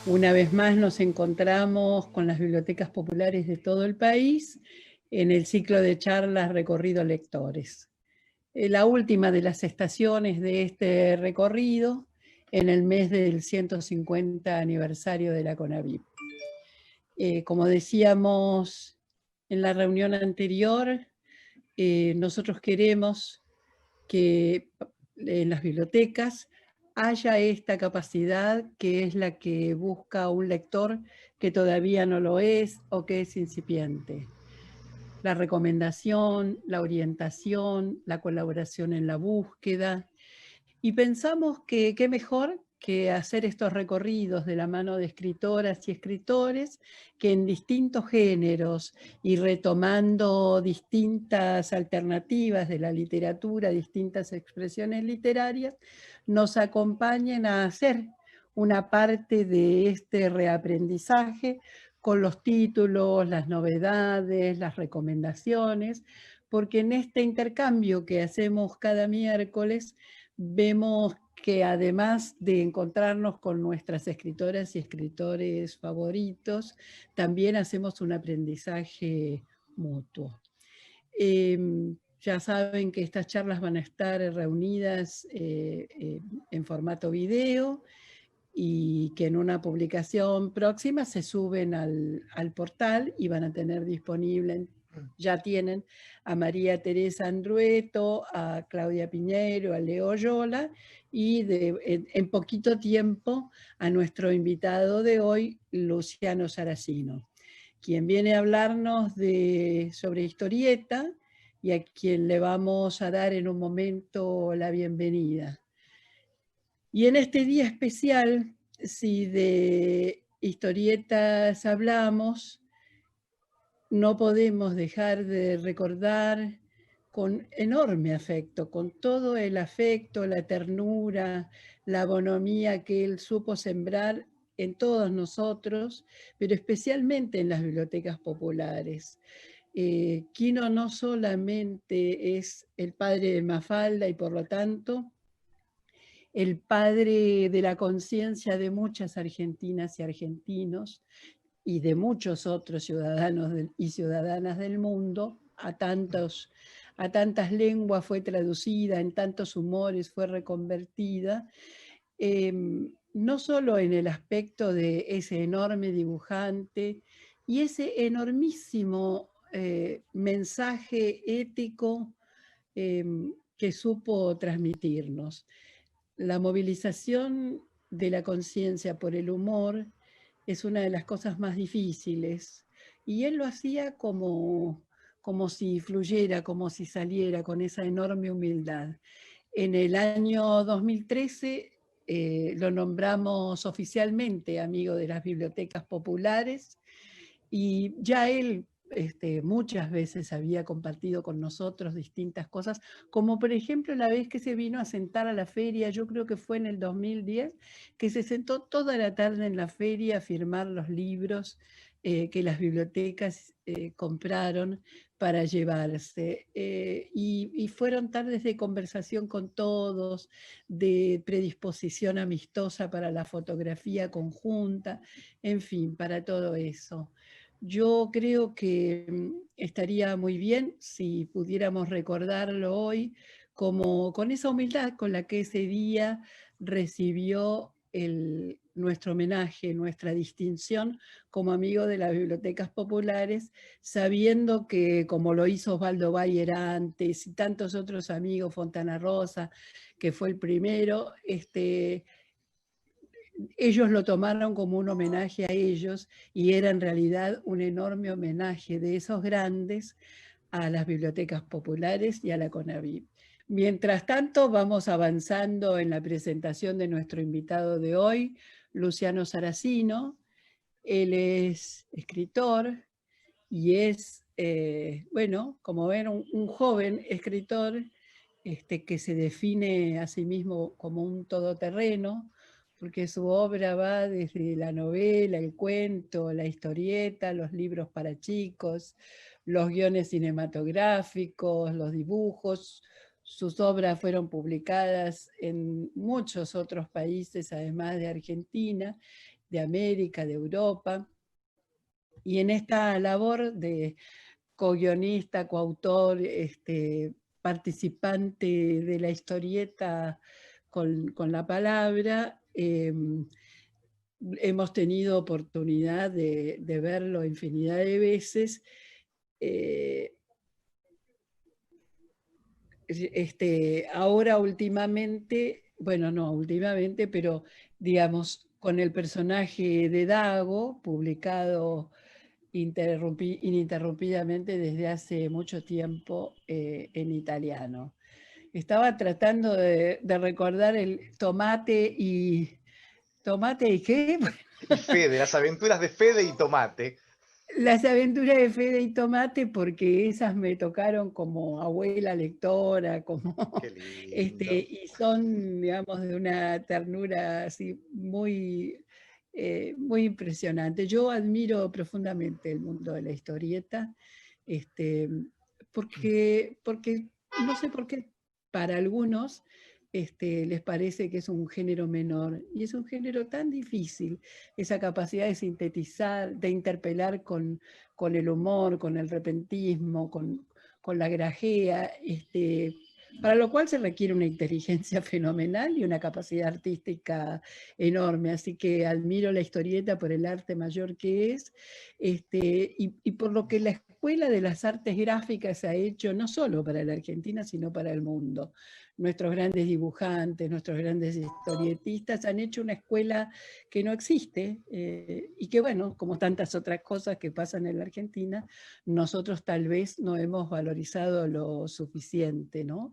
Una vez más nos encontramos con las bibliotecas populares de todo el país en el ciclo de charlas Recorrido Lectores. La última de las estaciones de este recorrido en el mes del 150 aniversario de la CONAVIP. Como decíamos en la reunión anterior, nosotros queremos que en las bibliotecas haya esta capacidad que es la que busca un lector que todavía no lo es o que es incipiente. La recomendación, la orientación, la colaboración en la búsqueda. Y pensamos que qué mejor que hacer estos recorridos de la mano de escritoras y escritores que en distintos géneros y retomando distintas alternativas de la literatura, distintas expresiones literarias, nos acompañen a hacer una parte de este reaprendizaje con los títulos, las novedades, las recomendaciones, porque en este intercambio que hacemos cada miércoles, vemos que además de encontrarnos con nuestras escritoras y escritores favoritos, también hacemos un aprendizaje mutuo. Ya saben que estas charlas van a estar reunidas en formato video y que en una publicación próxima se suben al portal y van a tener disponible, ya tienen a María Teresa Andrueto, a Claudia Piñeiro, a Leo Yola y en poquito tiempo a nuestro invitado de hoy, Luciano Saracino, quien viene a hablarnos sobre historieta y a quien le vamos a dar en un momento la bienvenida. Y en este día especial, si de historietas hablamos, no podemos dejar de recordar con enorme afecto, con todo el afecto, la ternura, la bonomía que él supo sembrar en todos nosotros, pero especialmente en las bibliotecas populares. Quino no solamente es el padre de Mafalda y por lo tanto el padre de la conciencia de muchas argentinas y argentinos y de muchos otros ciudadanos y ciudadanas del mundo, a tantas lenguas fue traducida, en tantos humores fue reconvertida, no solo en el aspecto de ese enorme dibujante y ese enormísimo mensaje ético que supo transmitirnos. La movilización de la conciencia por el humor es una de las cosas más difíciles y él lo hacía como si fluyera, como si saliera con esa enorme humildad. En el año 2013 lo nombramos oficialmente amigo de las bibliotecas populares y ya él muchas veces había compartido con nosotros distintas cosas, como por ejemplo la vez que se vino a sentar a la feria, yo creo que fue en el 2010, que se sentó toda la tarde en la feria a firmar los libros que las bibliotecas compraron para llevarse. Y fueron tardes de conversación con todos, de predisposición amistosa para la fotografía conjunta, en fin, para todo eso. Yo creo que estaría muy bien si pudiéramos recordarlo hoy como con esa humildad con la que ese día recibió nuestro homenaje, nuestra distinción como amigo de las bibliotecas populares, sabiendo que como lo hizo Osvaldo Bayer antes y tantos otros amigos, Fontana Rosa, que fue el primero, ellos lo tomaron como un homenaje a ellos y era en realidad un enorme homenaje de esos grandes a las bibliotecas populares y a la CONAVIP. Mientras tanto, vamos avanzando en la presentación de nuestro invitado de hoy, Luciano Saracino. Él es escritor y es, bueno, como ven, un joven escritor que se define a sí mismo como un todoterreno, porque su obra va desde la novela, el cuento, la historieta, los libros para chicos, los guiones cinematográficos, los dibujos. Sus obras fueron publicadas en muchos otros países, además de Argentina, de América, de Europa. Y en esta labor de co-guionista, coautor, participante de la historieta con la palabra, hemos tenido oportunidad de verlo infinidad de veces. Eh, Ahora últimamente, bueno, no últimamente, pero digamos, con el personaje de Dago, publicado ininterrumpidamente desde hace mucho tiempo en italiano. Estaba tratando de recordar el tomate y... ¿Tomate y qué? Y Fede, las aventuras de Fede y Tomate. Las aventuras de Fede y Tomate, porque esas me tocaron como abuela lectora, como, Qué lindo. y son, digamos, de una ternura así muy impresionante. Yo admiro profundamente el mundo de la historieta, este, porque no sé por qué para algunos les parece que es un género menor, y es un género tan difícil, esa capacidad de sintetizar, de interpelar con el humor, con el repentismo, con la grajea, para lo cual se requiere una inteligencia fenomenal y una capacidad artística enorme. Así que admiro la historieta por el arte mayor que es, y por lo que la Escuela de las Artes Gráficas ha hecho no solo para la Argentina, sino para el mundo. Nuestros grandes dibujantes, nuestros grandes historietistas han hecho una escuela que no existe, y que, bueno, como tantas otras cosas que pasan en la Argentina, nosotros tal vez no hemos valorizado lo suficiente, ¿no?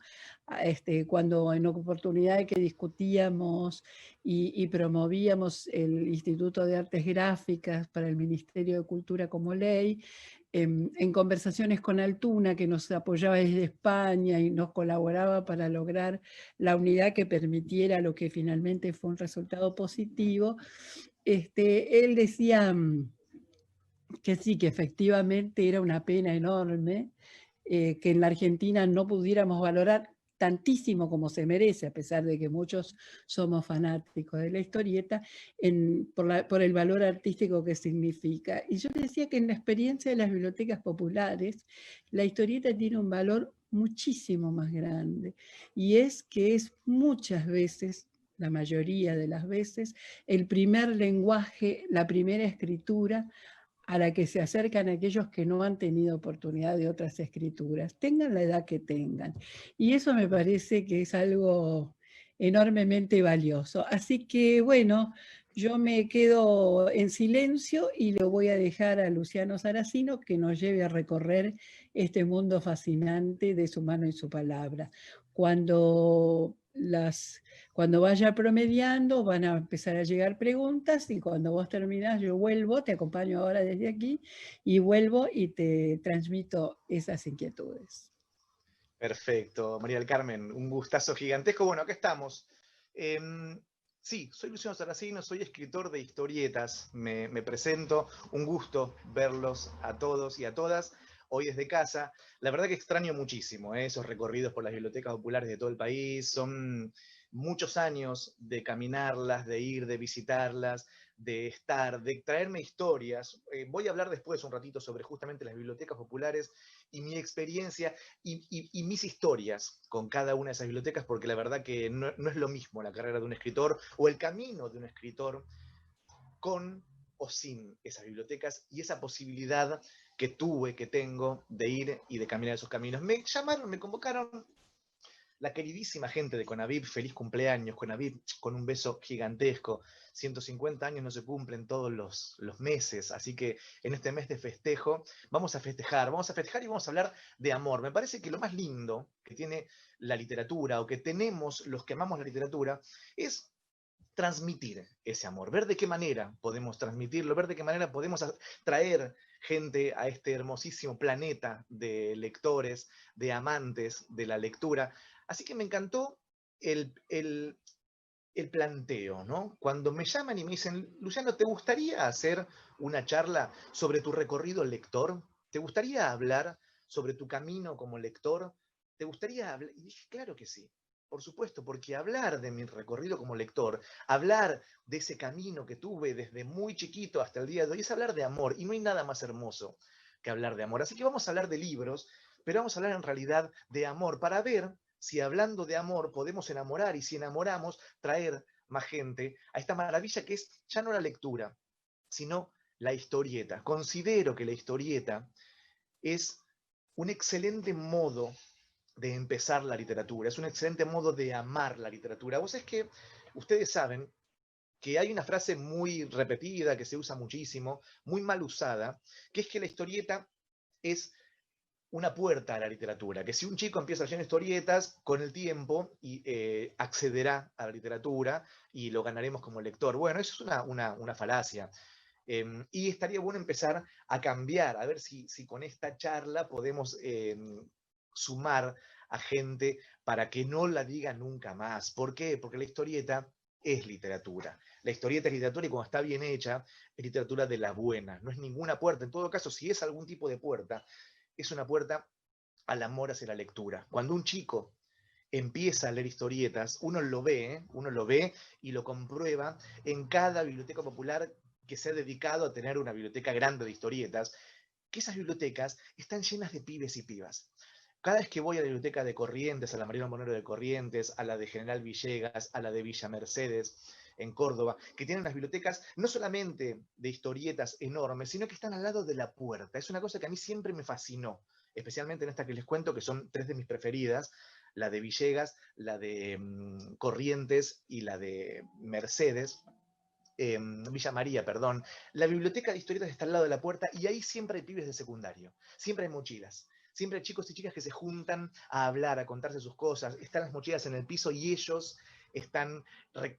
Cuando en oportunidad que discutíamos y promovíamos el Instituto de Artes Gráficas para el Ministerio de Cultura como ley, en conversaciones con Altuna, que nos apoyaba desde España y nos colaboraba para lograr la unidad que permitiera lo que finalmente fue un resultado positivo, él decía que sí, que efectivamente era una pena enorme que en la Argentina no pudiéramos valorar tantísimo como se merece, a pesar de que muchos somos fanáticos de la historieta, por el valor artístico que significa. Y yo decía que en la experiencia de las bibliotecas populares, la historieta tiene un valor muchísimo más grande, y es que es muchas veces, la mayoría de las veces, el primer lenguaje, la primera escritura a la que se acercan aquellos que no han tenido oportunidad de otras escrituras, tengan la edad que tengan. Y eso me parece que es algo enormemente valioso. Así que, bueno, yo me quedo en silencio y lo voy a dejar a Luciano Saracino que nos lleve a recorrer este mundo fascinante de su mano y su palabra. Cuando cuando vaya promediando van a empezar a llegar preguntas, y cuando vos terminás yo vuelvo, te acompaño ahora desde aquí, y vuelvo y te transmito esas inquietudes. Perfecto, María del Carmen, un gustazo gigantesco. Bueno, acá estamos. Eh, sí, soy Luciano Saracino, soy escritor de historietas. Me presento, un gusto verlos a todos y a todas. Hoy desde casa. La verdad que extraño muchísimo esos recorridos por las bibliotecas populares de todo el país. Son muchos años de caminarlas, de ir, de visitarlas, de estar, de traerme historias. Voy a hablar después un ratito sobre justamente las bibliotecas populares y mi experiencia y mis historias con cada una de esas bibliotecas, porque la verdad que no es lo mismo la carrera de un escritor o el camino de un escritor con o sin esas bibliotecas y esa posibilidad que tuve, que tengo de ir y de caminar esos caminos. Me llamaron, me convocaron la queridísima gente de Conavip, feliz cumpleaños, Conavip, con un beso gigantesco. 150 años no se cumplen todos los meses, así que en este mes de festejo vamos a festejar y vamos a hablar de amor. Me parece que lo más lindo que tiene la literatura, o que tenemos los que amamos la literatura, es transmitir ese amor, ver de qué manera podemos transmitirlo, ver de qué manera podemos traer gente a este hermosísimo planeta de lectores, de amantes de la lectura. Así que me encantó el planteo, ¿no? Cuando me llaman y me dicen, Luciano, ¿te gustaría hacer una charla sobre tu recorrido lector? ¿Te gustaría hablar sobre tu camino como lector? ¿Te gustaría hablar? Y dije, claro que sí. Por supuesto, porque hablar de mi recorrido como lector, hablar de ese camino que tuve desde muy chiquito hasta el día de hoy, es hablar de amor, y no hay nada más hermoso que hablar de amor. Así que vamos a hablar de libros, pero vamos a hablar en realidad de amor, para ver si hablando de amor podemos enamorar, y si enamoramos, traer más gente a esta maravilla que es ya no la lectura, sino la historieta. Considero que la historieta es un excelente modo de empezar la literatura, es un excelente modo de amar la literatura. Vos es que ustedes saben que hay una frase muy repetida, que se usa muchísimo, muy mal usada, que es que la historieta es una puerta a la literatura, que si un chico empieza leyendo historietas, con el tiempo accederá a la literatura y lo ganaremos como lector. Bueno, eso es una falacia. Y estaría bueno empezar a cambiar, a ver si con esta charla podemos sumar a gente para que no la diga nunca más. ¿Por qué? Porque la historieta es literatura. La historieta es literatura, y cuando está bien hecha, es literatura de la buena. No es ninguna puerta. En todo caso, si es algún tipo de puerta, es una puerta al amor hacia la lectura. Cuando un chico empieza a leer historietas, uno lo ve y lo comprueba en cada biblioteca popular que se ha dedicado a tener una biblioteca grande de historietas, que esas bibliotecas están llenas de pibes y pibas. Cada vez que voy a la biblioteca de Corrientes, a la Mariano Monero de Corrientes, a la de General Villegas, a la de Villa Mercedes, en Córdoba, que tienen unas bibliotecas no solamente de historietas enormes, sino que están al lado de la puerta. Es una cosa que a mí siempre me fascinó, especialmente en esta que les cuento, que son tres de mis preferidas, la de Villegas, la de Corrientes y la de Mercedes, Villa María, perdón. La biblioteca de historietas está al lado de la puerta, y ahí siempre hay pibes de secundario, siempre hay mochilas. Siempre hay chicos y chicas que se juntan a hablar, a contarse sus cosas. Están las mochilas en el piso y ellos están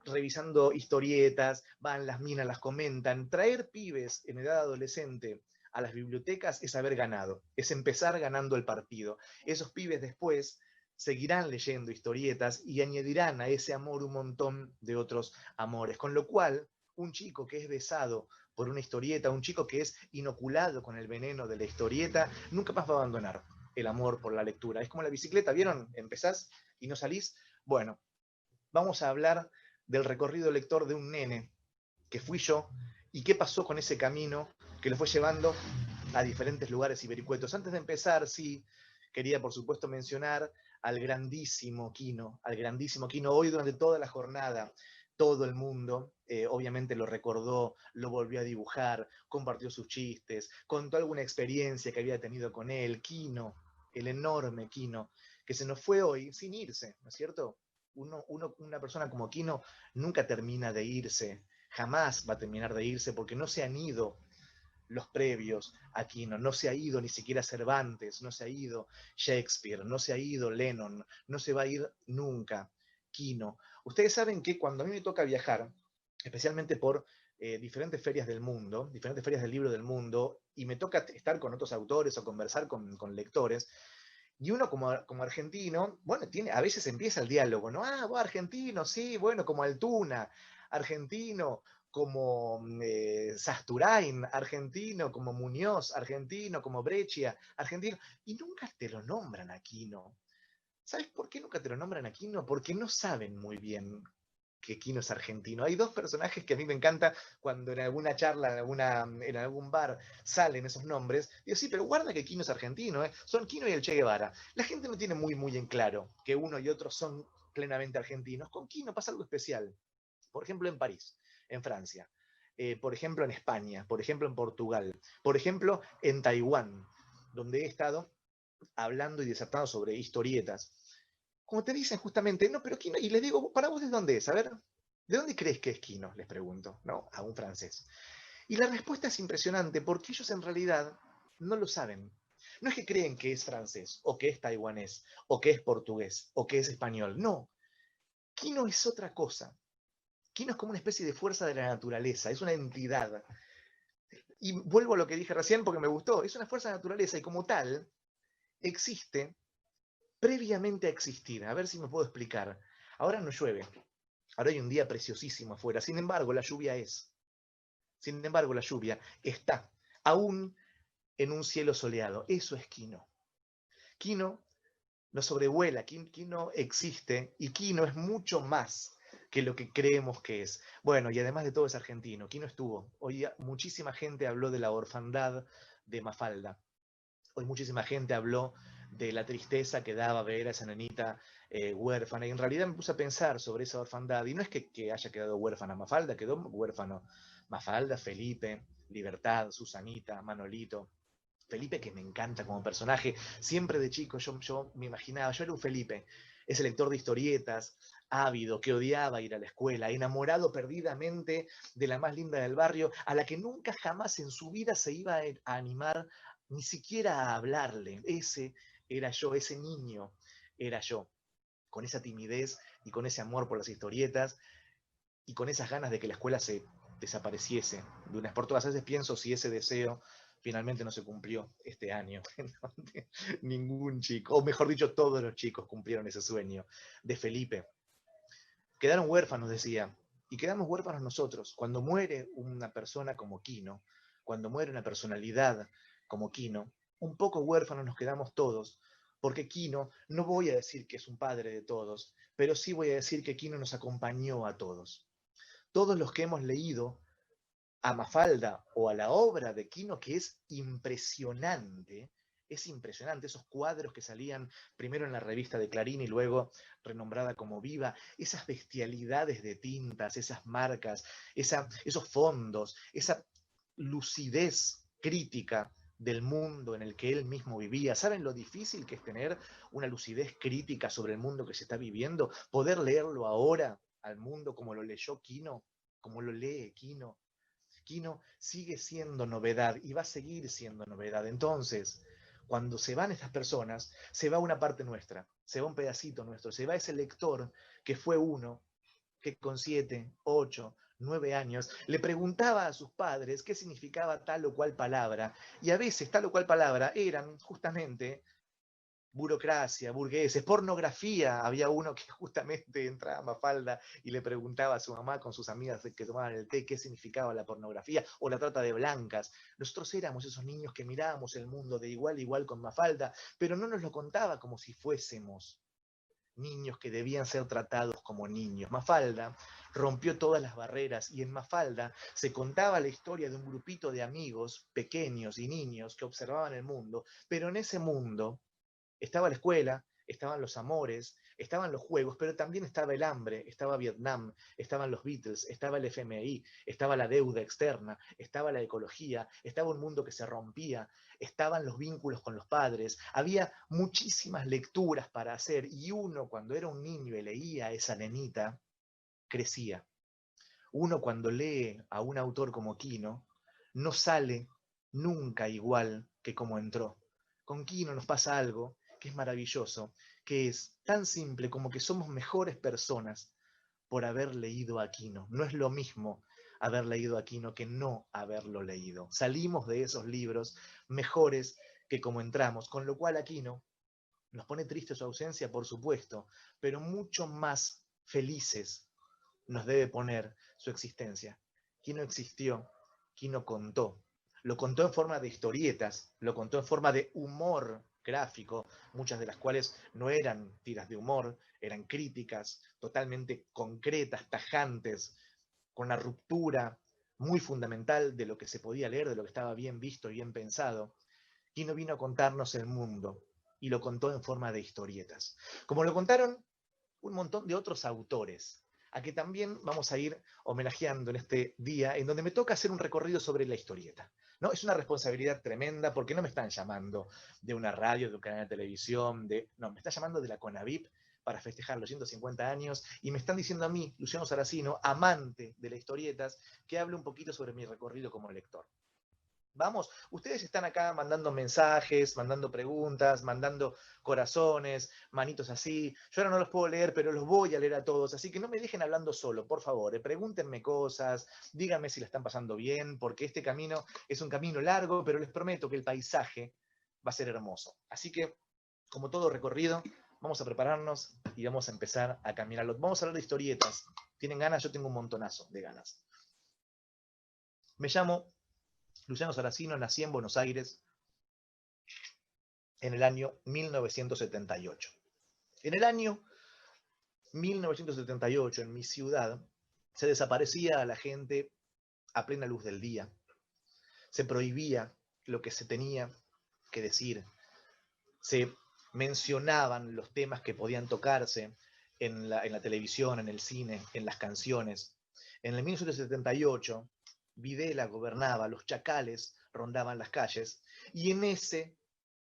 revisando historietas, van las minas, las comentan. Traer pibes en edad adolescente a las bibliotecas es haber ganado, es empezar ganando el partido. Esos pibes después seguirán leyendo historietas y añadirán a ese amor un montón de otros amores. Con lo cual, un chico que es besado por una historieta, un chico que es inoculado con el veneno de la historieta, nunca más va a abandonar el amor por la lectura. Es como la bicicleta, ¿vieron? Empezás y no salís. Bueno, vamos a hablar del recorrido lector de un nene, que fui yo, y qué pasó con ese camino que lo fue llevando a diferentes lugares y vericuetos. Antes de empezar, sí, quería por supuesto mencionar al grandísimo Quino, al grandísimo Quino. Hoy durante toda la jornada, todo el mundo obviamente lo recordó, lo volvió a dibujar, compartió sus chistes, contó alguna experiencia que había tenido con él. Quino, el enorme Quino, que se nos fue hoy sin irse, ¿no es cierto? Una persona como Quino nunca termina de irse, jamás va a terminar de irse, porque no se han ido los previos a Quino, no se ha ido ni siquiera Cervantes, no se ha ido Shakespeare, no se ha ido Lennon, no se va a ir nunca Quino. Ustedes saben que cuando a mí me toca viajar, especialmente por diferentes ferias del mundo, diferentes ferias del libro del mundo, y me toca estar con otros autores o conversar con lectores, y uno como argentino, bueno, a veces empieza el diálogo, ¿no? Ah, vos argentino, sí, bueno, como Altuna, argentino, como Sasturain, argentino, como Muñoz, argentino, como Breccia, argentino, y nunca te lo nombran Aquino. ¿Sabes por qué nunca te lo nombran Aquino? Porque no saben muy bien que Quino es argentino. Hay dos personajes que a mí me encanta cuando en alguna charla, en algún bar, salen esos nombres. Digo, sí, pero guarda que Quino es argentino, ¿eh? Son Quino y el Che Guevara. La gente no tiene muy en claro que uno y otro son plenamente argentinos. Con Quino pasa algo especial. Por ejemplo, en París, en Francia. Por ejemplo, en España. Por ejemplo, en Portugal. Por ejemplo, en Taiwán, donde he estado hablando y disertando sobre historietas. Como te dicen justamente, no, pero Quino, y les digo, ¿para vos de dónde es? A ver, ¿de dónde crees que es Quino? Les pregunto, ¿no? A un francés. Y la respuesta es impresionante, porque ellos en realidad no lo saben. No es que creen que es francés, o que es taiwanés, o que es portugués, o que es español. No. Quino es otra cosa. Quino es como una especie de fuerza de la naturaleza, es una entidad. Y vuelvo a lo que dije recién porque me gustó, es una fuerza de la naturaleza, y como tal existe previamente a existir. A ver si me puedo explicar. Ahora no llueve, ahora hay un día preciosísimo afuera, sin embargo la lluvia está aún en un cielo soleado. Eso es Quino. Quino nos sobrevuela. Quino existe y Quino es mucho más que lo que creemos que es. Bueno, y además de todo es argentino. Quino estuvo. Hoy muchísima gente habló de la orfandad de Mafalda. Hoy muchísima gente habló de la tristeza que daba ver a esa nenita huérfana. Y en realidad me puse a pensar sobre esa orfandad. Y no es que haya quedado huérfana Mafalda, quedó huérfano Mafalda, Felipe, Libertad, Susanita, Manolito. Felipe, que me encanta como personaje, siempre de chico yo me imaginaba, yo era un Felipe, ese lector de historietas, ávido, que odiaba ir a la escuela, enamorado perdidamente de la más linda del barrio, a la que nunca jamás en su vida se iba a animar ni siquiera a hablarle. Ese era yo, ese niño era yo, con esa timidez y con ese amor por las historietas y con esas ganas de que la escuela se desapareciese de una vez por todas. A veces pienso si ese deseo finalmente no se cumplió este año, en donde ningún chico, o mejor dicho, todos los chicos cumplieron ese sueño de Felipe. Quedaron huérfanos, decía, y quedamos huérfanos nosotros. Cuando muere una persona como Quino, cuando muere una personalidad como Quino, un poco huérfanos nos quedamos todos, porque Quino, no voy a decir que es un padre de todos, pero sí voy a decir que Quino nos acompañó a todos. Todos los que hemos leído a Mafalda o a la obra de Quino, que es impresionante, esos cuadros que salían primero en la revista de Clarín y luego renombrada como Viva, esas bestialidades de tintas, esas marcas, esos fondos, esa lucidez crítica del mundo en el que él mismo vivía. ¿Saben lo difícil que es tener una lucidez crítica sobre el mundo que se está viviendo? Poder leerlo ahora al mundo como lo leyó Quino, como lo lee Quino. Quino sigue siendo novedad y va a seguir siendo novedad. Entonces, cuando se van estas personas, se va una parte nuestra, se va un pedacito nuestro, se va ese lector que fue uno, que con 7, 8, 9 años le preguntaba a sus padres qué significaba tal o cual palabra, y a veces tal o cual palabra eran justamente burocracia, burgueses, pornografía. Había uno que justamente entraba a Mafalda y le preguntaba a su mamá con sus amigas que tomaban el té qué significaba la pornografía o la trata de blancas. Nosotros éramos esos niños que mirábamos el mundo de igual a igual con Mafalda, pero no nos lo contaba como si fuésemos niños que debían ser tratados como niños. Mafalda rompió todas las barreras y en Mafalda se contaba la historia de un grupito de amigos pequeños y niños que observaban el mundo, pero en ese mundo estaba la escuela, estaban los amores, estaban los juegos, pero también estaba el hambre, estaba Vietnam, estaban los Beatles, estaba el FMI, estaba la deuda externa, estaba la ecología, estaba un mundo que se rompía, estaban los vínculos con los padres, había muchísimas lecturas para hacer y uno cuando era un niño y leía a esa nenita, crecía. Uno cuando lee a un autor como Quino, no sale nunca igual que como entró. Con Quino nos pasa algo que es maravilloso, que es tan simple como que somos mejores personas por haber leído a Quino. No es lo mismo haber leído a Quino que no haberlo leído. Salimos de esos libros mejores que como entramos, con lo cual Aquino nos pone triste su ausencia, por supuesto, pero mucho más felices nos debe poner su existencia. Quino existió, Quino contó. Lo contó en forma de historietas, lo contó en forma de humor gráfico, muchas de las cuales no eran tiras de humor, eran críticas totalmente concretas, tajantes, con la ruptura muy fundamental de lo que se podía leer, de lo que estaba bien visto y bien pensado. Quino vino a contarnos el mundo y lo contó en forma de historietas, como lo contaron un montón de otros autores, a que también vamos a ir homenajeando en este día, en donde me toca hacer un recorrido sobre la historieta. ¿No? Es una responsabilidad tremenda porque no me están llamando de una radio, de un canal de televisión, no, me están llamando de la CONAVIP para festejar los 150 años y me están diciendo a mí, Luciano Saracino, amante de las historietas, que hable un poquito sobre mi recorrido como lector. Vamos, ustedes están acá mandando mensajes, mandando preguntas, mandando corazones, manitos así. Yo ahora no los puedo leer, pero los voy a leer a todos. Así que no me dejen hablando solo, por favor. Pregúntenme cosas, díganme si la están pasando bien, porque este camino es un camino largo, pero les prometo que el paisaje va a ser hermoso. Así que, como todo recorrido, vamos a prepararnos y vamos a empezar a caminarlo. Vamos a hablar de historietas. ¿Tienen ganas? Yo tengo un montonazo de ganas. Me llamo Luciano Saracino, nací en Buenos Aires en el año 1978. En el año 1978, en mi ciudad, se desaparecía a la gente a plena luz del día. Se prohibía lo que se tenía que decir. Se mencionaban los temas que podían tocarse en la televisión, en el cine, en las canciones. En el 1978, Videla gobernaba, los chacales rondaban las calles, y en ese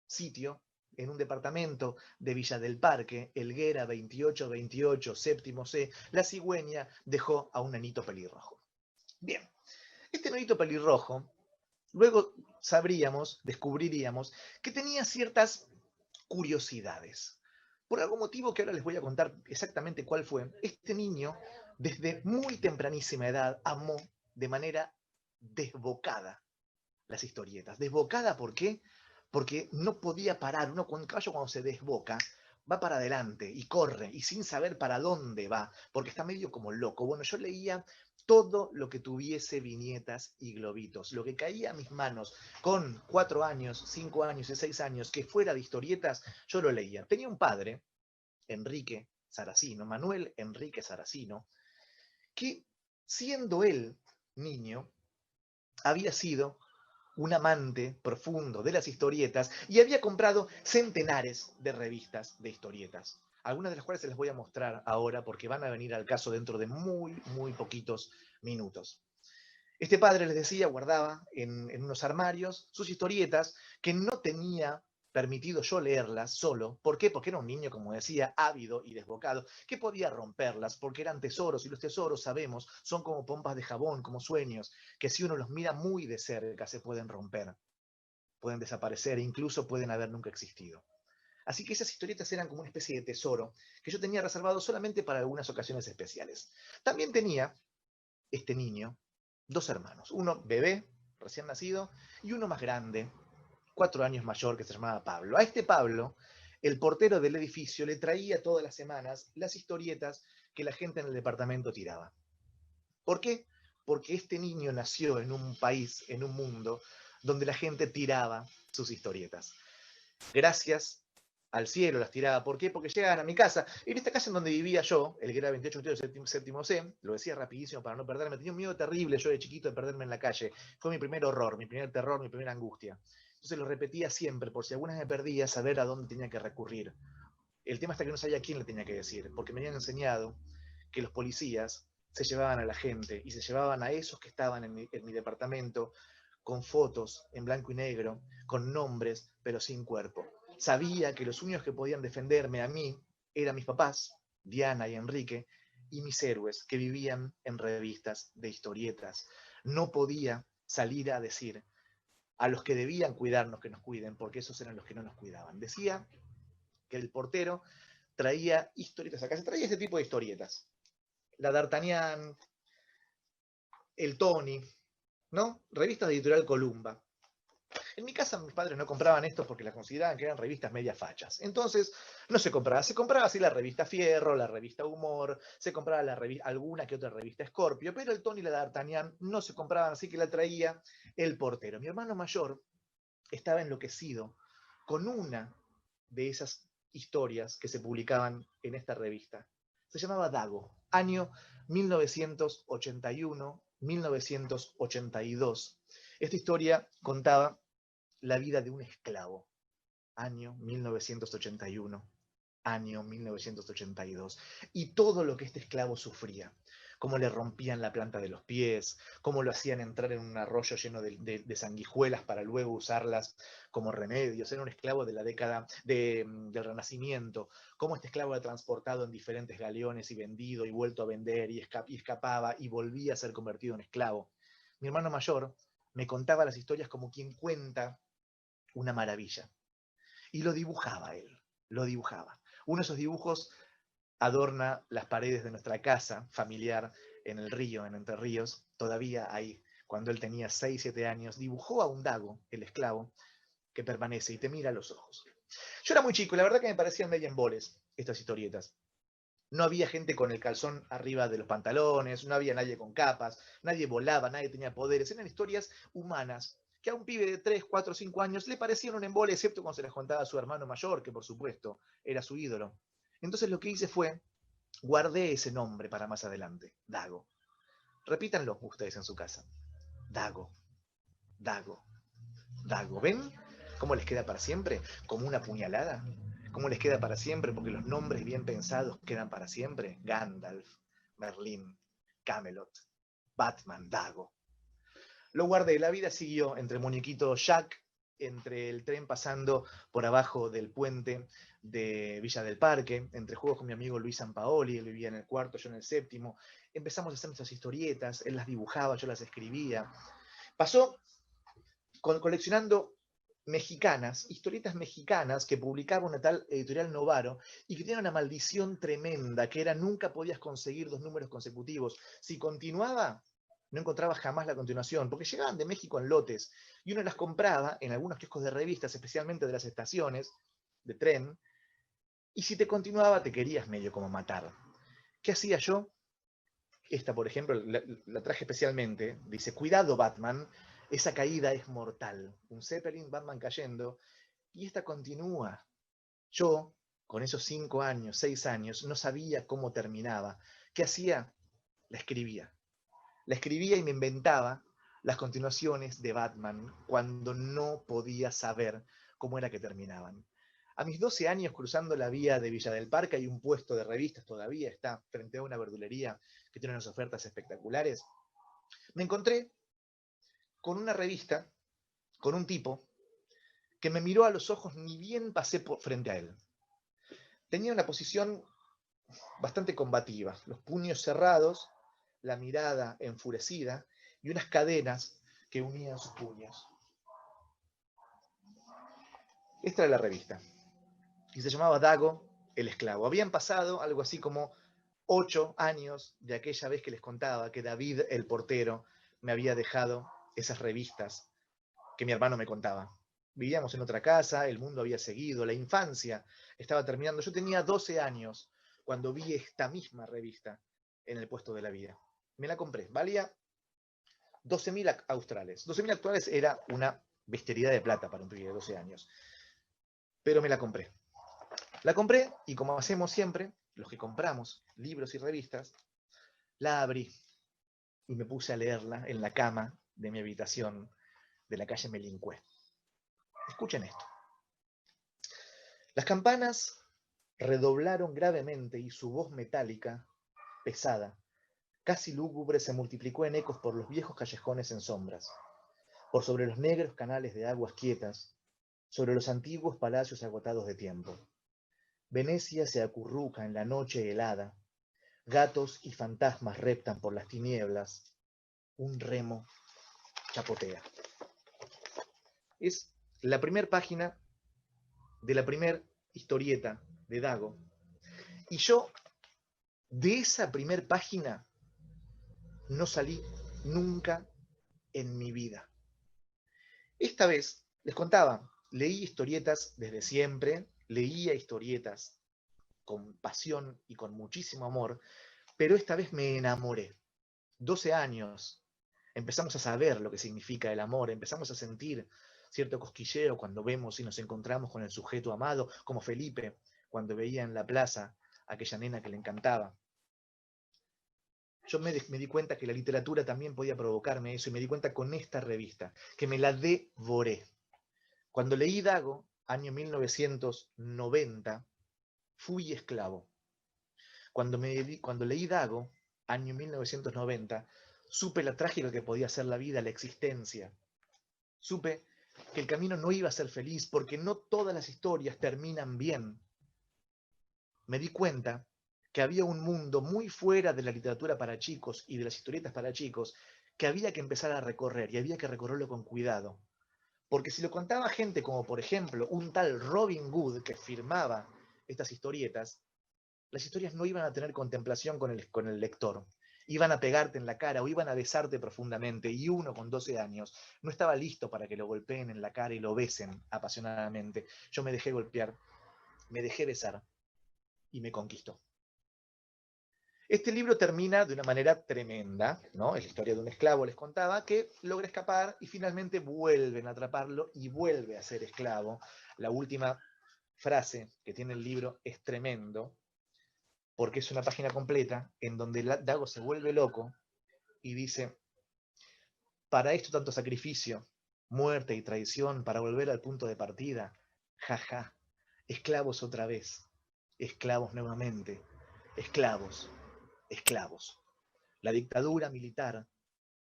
sitio, en un departamento de Villa del Parque, Helguera 2828, séptimo C, la cigüeña dejó a un nenito pelirrojo. Bien, este nenito pelirrojo, luego descubriríamos, que tenía ciertas curiosidades. Por algún motivo que ahora les voy a contar exactamente cuál fue, este niño, desde muy tempranísima edad, amó de manera desbocada las historietas. ¿Desbocada por qué? Porque no podía parar. Un caballo cuando se desboca va para adelante y corre y sin saber para dónde va, porque está medio como loco. Bueno, yo leía todo lo que tuviese viñetas y globitos, lo que caía a mis manos con 4 años, 5 años y 6 años, que fuera de historietas, yo lo leía. Tenía un padre, Enrique Saracino, Manuel Enrique Saracino, que siendo él niño, había sido un amante profundo de las historietas y había comprado centenares de revistas de historietas, algunas de las cuales se las voy a mostrar ahora porque van a venir al caso dentro de muy, muy poquitos minutos. Este padre, les decía, guardaba en unos armarios sus historietas que no tenía permitido yo leerlas solo. ¿Por qué? Porque era un niño, como decía, ávido y desbocado, que podía romperlas porque eran tesoros, y los tesoros, sabemos, son como pompas de jabón, como sueños, que si uno los mira muy de cerca se pueden romper, pueden desaparecer e incluso pueden haber nunca existido. Así que esas historietas eran como una especie de tesoro que yo tenía reservado solamente para algunas ocasiones especiales. También tenía este niño 2 hermanos, uno bebé, recién nacido, y uno más grande, 4 años mayor, que se llamaba Pablo. A este Pablo, el portero del edificio le traía todas las semanas las historietas que la gente en el departamento tiraba. ¿Por qué? Porque este niño nació en un país, en un mundo, donde la gente tiraba sus historietas. Gracias al cielo las tiraba. ¿Por qué? Porque llegaban a mi casa. En esta casa en donde vivía yo, el que era 28 séptimo C, lo decía rapidísimo para no perderme, tenía un miedo terrible yo de chiquito de perderme en la calle. Fue mi primer horror, mi primer terror, mi primera angustia. Entonces lo repetía siempre, por si alguna vez me perdía, saber a dónde tenía que recurrir. El tema está que no sabía a quién le tenía que decir, porque me habían enseñado que los policías se llevaban a la gente y se llevaban a esos que estaban en mi departamento con fotos en blanco y negro, con nombres, pero sin cuerpo. Sabía que los únicos que podían defenderme a mí eran mis papás, Diana y Enrique, y mis héroes que vivían en revistas de historietas. No podía salir a decir a los que debían cuidarnos que nos cuiden, porque esos eran los que no nos cuidaban. Decía que el portero traía historietas acá, se traía este tipo de historietas. La D'Artagnan, el Tony, ¿no? Revistas de editorial Columba. En mi casa mis padres no compraban esto porque las consideraban que eran revistas media fachas. Entonces no se compraba. Se compraba así la revista Fierro, la revista Humor, se compraba alguna que otra revista Scorpio, pero el Tony y la D'Artagnan no se compraban, así que la traía el portero. Mi hermano mayor estaba enloquecido con una de esas historias que se publicaban en esta revista. Se llamaba Dago, año 1981-1982. Esta historia contaba la vida de un esclavo, año 1981, año 1982, y todo lo que este esclavo sufría, cómo le rompían la planta de los pies, cómo lo hacían entrar en un arroyo lleno de sanguijuelas para luego usarlas como remedios. Era un esclavo de la década del Renacimiento, cómo este esclavo era transportado en diferentes galeones y vendido y vuelto a vender y escapaba y volvía a ser convertido en esclavo. Mi hermano mayor me contaba las historias como quien cuenta una maravilla. Y lo dibujaba él, lo dibujaba. Uno de esos dibujos adorna las paredes de nuestra casa familiar en el río, en Entre Ríos, todavía ahí, cuando él tenía 6, 7 años, dibujó a un Dago, el esclavo, que permanece y te mira a los ojos. Yo era muy chico y la verdad que me parecían medio emboles estas historietas. No había gente con el calzón arriba de los pantalones, no había nadie con capas, nadie volaba, nadie tenía poderes. Eran historias humanas que a un pibe de 3, 4, 5 años le parecían un embole, excepto cuando se las contaba a su hermano mayor, que por supuesto era su ídolo. Entonces lo que hice fue, guardé ese nombre para más adelante, Dago. Repítanlo ustedes en su casa. Dago, Dago, Dago. ¿Ven cómo les queda para siempre? Como una puñalada. ¿Cómo les queda para siempre? Porque los nombres bien pensados quedan para siempre. Gandalf, Merlín, Camelot, Batman, Dago. Lo guardé, la vida siguió entre muñequito Jack, entre el tren pasando por abajo del puente de Villa del Parque, entre juegos con mi amigo Luis Sampaoli, él vivía en el cuarto, yo en el séptimo. Empezamos a hacer nuestras historietas, él las dibujaba, yo las escribía. Pasó coleccionando mexicanas, historietas mexicanas que publicaba una tal editorial Novaro y que tenía una maldición tremenda, que era nunca podías conseguir 2 números consecutivos. Si continuaba, no encontraba jamás la continuación, porque llegaban de México en lotes, y uno las compraba en algunos kioscos de revistas, especialmente de las estaciones de tren, y si te continuaba te querías medio como matar. ¿Qué hacía yo? Esta, por ejemplo, la traje especialmente, dice, cuidado Batman, esa caída es mortal. Un Zeppelin, Batman cayendo, y esta continúa. Yo, con esos 5 años, 6 años, no sabía cómo terminaba. ¿Qué hacía? La escribía. La escribía y me inventaba las continuaciones de Batman cuando no podía saber cómo era que terminaban. A mis 12 años, cruzando la vía de Villa del Parque, hay un puesto de revistas todavía, está frente a una verdulería que tiene unas ofertas espectaculares. Me encontré con una revista, con un tipo, que me miró a los ojos ni bien pasé por frente a él. Tenía una posición bastante combativa, los puños cerrados, la mirada enfurecida y unas cadenas que unían sus puños. Esta era la revista, y se llamaba Dago, el esclavo. Habían pasado algo así como 8 años de aquella vez que les contaba que David, el portero, me había dejado esas revistas que mi hermano me contaba. Vivíamos en otra casa, el mundo había seguido, la infancia estaba terminando. Yo tenía 12 años cuando vi esta misma revista en el puesto de la vida. Me la compré, valía 12.000 australes. 12.000 australes era una bestialidad de plata para un pibe de 12 años. Pero me la compré. La compré y como hacemos siempre, los que compramos libros y revistas, la abrí y me puse a leerla en la cama de mi habitación de la calle Melincué. Escuchen esto. Las campanas redoblaron gravemente y su voz metálica, pesada, casi lúgubre, se multiplicó en ecos por los viejos callejones en sombras, por sobre los negros canales de aguas quietas, sobre los antiguos palacios agotados de tiempo. Venecia se acurruca en la noche helada, gatos y fantasmas reptan por las tinieblas, un remo chapotea. Es la primera página de la primera historieta de Dago. Y yo, de esa primera página, no salí nunca en mi vida. Esta vez, les contaba, leí historietas desde siempre, leía historietas con pasión y con muchísimo amor, pero esta vez me enamoré. 12 años, empezamos a saber lo que significa el amor, empezamos a sentir cierto cosquilleo cuando vemos y nos encontramos con el sujeto amado, como Felipe, cuando veía en la plaza a aquella nena que le encantaba. Yo me di cuenta que la literatura también podía provocarme eso, y me di cuenta con esta revista, que me la devoré. Cuando leí Dago, año 1990, fui esclavo. Cuando leí Dago, año 1990, supe la trágica que podía ser la vida, la existencia. Supe que el camino no iba a ser feliz porque no todas las historias terminan bien. Me di cuenta que había un mundo muy fuera de la literatura para chicos y de las historietas para chicos que había que empezar a recorrer, y había que recorrerlo con cuidado. Porque si lo contaba gente como, por ejemplo, un tal Robin Hood que firmaba estas historietas, las historias no iban a tener contemplación con el lector. Iban a pegarte en la cara o iban a besarte profundamente, y uno con 12 años no estaba listo para que lo golpeen en la cara y lo besen apasionadamente. Yo me dejé golpear, me dejé besar y me conquistó. Este libro termina de una manera tremenda, ¿no? Es la historia de un esclavo, les contaba, que logra escapar y finalmente vuelven a atraparlo y vuelve a ser esclavo. La última frase que tiene el libro es tremendo. porque es una página completa en donde Dago se vuelve loco y dice: para esto tanto sacrificio, muerte y traición, para volver al punto de partida. Jaja, esclavos otra vez, esclavos nuevamente, esclavos, esclavos. La dictadura militar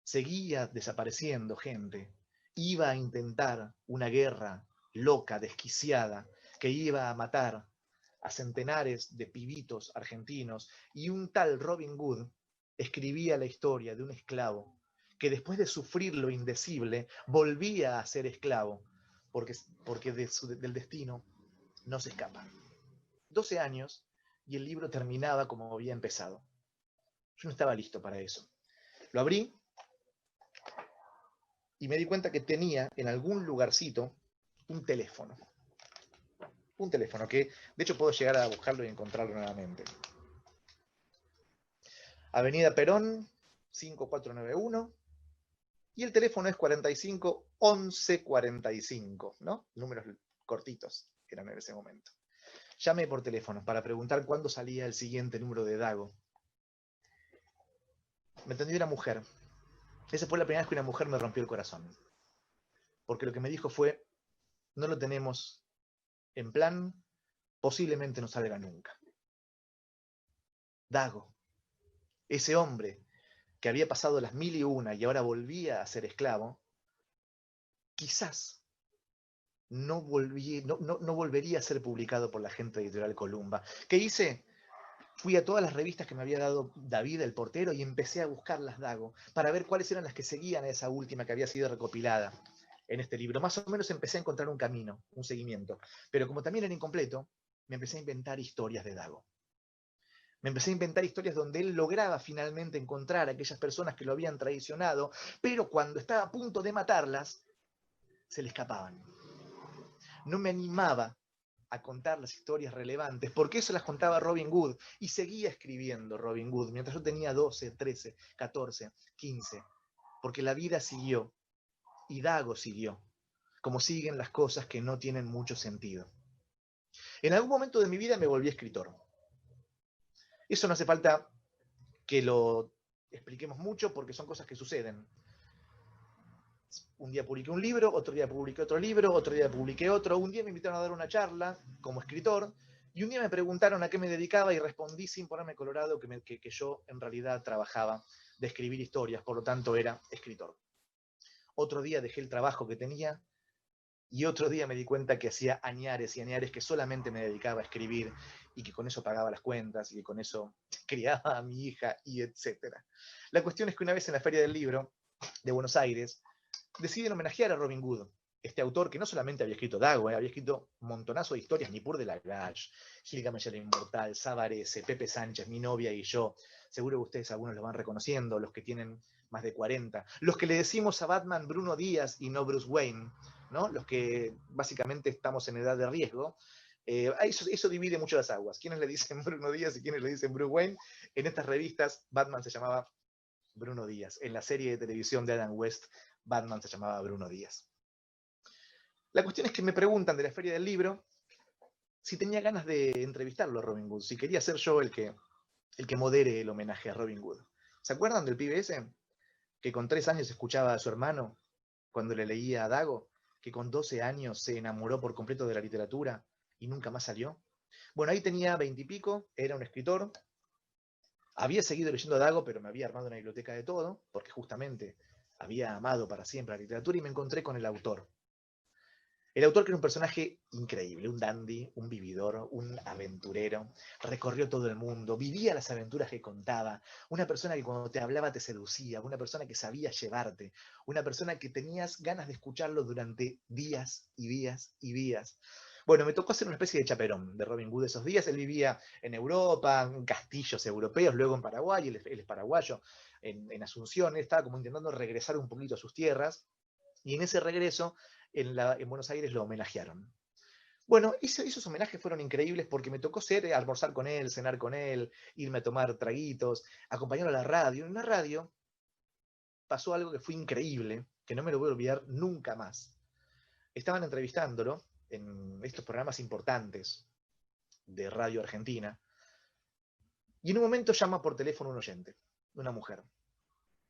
seguía desapareciendo gente, iba a intentar una guerra loca, desquiciada, que iba a matar a centenares de pibitos argentinos, y un tal Robin Hood escribía la historia de un esclavo que después de sufrir lo indecible volvía a ser esclavo, porque del destino no se escapa. 12 años y el libro terminaba como había empezado. Yo no estaba listo para eso. Lo abrí y me di cuenta que tenía en algún lugarcito un teléfono. Un teléfono que, de hecho, puedo llegar a buscarlo y encontrarlo nuevamente. Avenida Perón, 5491, y el teléfono es 45 11 45, ¿no? Números cortitos eran en ese momento. Llamé por teléfono para preguntar cuándo salía el siguiente número de Dago. Me atendió una mujer. Esa fue la primera vez que una mujer me rompió el corazón. Porque lo que me dijo fue: no lo tenemos en plan, posiblemente no salga nunca. Dago, ese hombre que había pasado las 1001 y ahora volvía a ser esclavo, quizás no volvería a ser publicado por la gente de Editorial Columba. ¿Qué hice? Fui a todas las revistas que me había dado David, el portero, y empecé a buscarlas, Dago, para ver cuáles eran las que seguían a esa última que había sido recopilada en este libro. Más o menos empecé a encontrar un camino, un seguimiento. Pero como también era incompleto, me empecé a inventar historias de Dago. Me empecé a inventar historias donde él lograba finalmente encontrar a aquellas personas que lo habían traicionado, pero cuando estaba a punto de matarlas, se le escapaban. No me animaba a contar las historias relevantes, porque eso las contaba Robin Hood, y seguía escribiendo Robin Hood, mientras yo tenía 12, 13, 14, 15, porque la vida siguió, y Dago siguió, como siguen las cosas que no tienen mucho sentido. En algún momento de mi vida me volví escritor. Eso no hace falta que lo expliquemos mucho, porque son cosas que suceden. Un día publiqué un libro, otro día publiqué otro libro, otro día publiqué otro, un día me invitaron a dar una charla como escritor, y un día me preguntaron a qué me dedicaba y respondí sin ponerme colorado que yo en realidad trabajaba de escribir historias, por lo tanto era escritor. Otro día dejé el trabajo que tenía, y otro día me di cuenta que hacía añares y añares que solamente me dedicaba a escribir, y que con eso pagaba las cuentas, y que con eso criaba a mi hija, y etcétera. La cuestión es que una vez en la Feria del Libro de Buenos Aires, deciden homenajear a Robin Hood, este autor que no solamente había escrito Dago, había escrito un montonazo de historias, Nippur de la Gash, Gilgamesh el Inmortal, Sabarese, Pepe Sánchez, Mi novia y yo. Seguro que ustedes algunos lo van reconociendo, los que tienen más de 40. Los que le decimos a Batman Bruno Díaz y no Bruce Wayne, ¿no? Los que básicamente estamos en edad de riesgo. Eso divide mucho las aguas. ¿Quiénes le dicen Bruno Díaz y quiénes le dicen Bruce Wayne? En estas revistas, Batman se llamaba Bruno Díaz. En la serie de televisión de Adam West, Batman se llamaba Bruno Díaz. La cuestión es que me preguntan de la Feria del Libro si tenía ganas de entrevistarlo a Robin Hood, si quería ser yo el que modere el homenaje a Robin Hood. ¿Se acuerdan del pibe ese? Que con 3 años escuchaba a su hermano cuando le leía a Dago, que con 12 años se enamoró por completo de la literatura y nunca más salió. Bueno, ahí tenía 20 y pico, era un escritor, había seguido leyendo a Dago, pero me había armado una biblioteca de todo, porque justamente había amado para siempre la literatura, y me encontré con el autor. El autor, que era un personaje increíble, un dandy, un vividor, un aventurero, recorrió todo el mundo, vivía las aventuras que contaba, una persona que cuando te hablaba te seducía, una persona que sabía llevarte, una persona que tenías ganas de escucharlo durante días y días y días. Bueno, me tocó hacer una especie de chaperón de Robin Hood esos días. Él vivía en Europa, en castillos europeos, luego en Paraguay, él es paraguayo, en Asunción. Él estaba como intentando regresar un poquito a sus tierras, y en ese regreso en Buenos Aires lo homenajearon. Bueno, esos homenajes fueron increíbles, porque me tocó almorzar con él, cenar con él, irme a tomar traguitos, acompañarlo a la radio. En la radio pasó algo que fue increíble, que no me lo voy a olvidar nunca más. Estaban entrevistándolo en estos programas importantes de Radio Argentina, Y en un momento llama por teléfono un oyente, una mujer.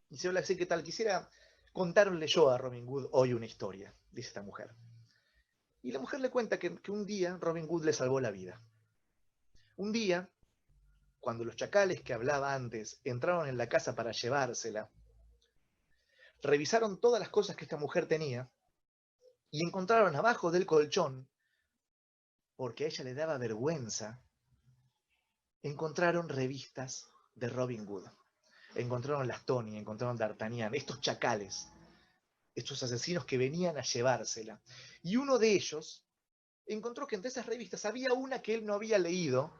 Y se habla así, ¿qué tal? Quisiera contarle yo a Robin Hood hoy una historia, dice esta mujer. Y la mujer le cuenta que un día Robin Hood le salvó la vida. Un día, cuando los chacales que hablaba antes entraron en la casa para llevársela, revisaron todas las cosas que esta mujer tenía y encontraron abajo del colchón, porque a ella le daba vergüenza, encontraron revistas de Robin Hood. Encontraron las Tony, encontraron D'Artagnan, estos chacales, estos asesinos que venían a llevársela. Y uno de ellos encontró que entre esas revistas había una que él no había leído,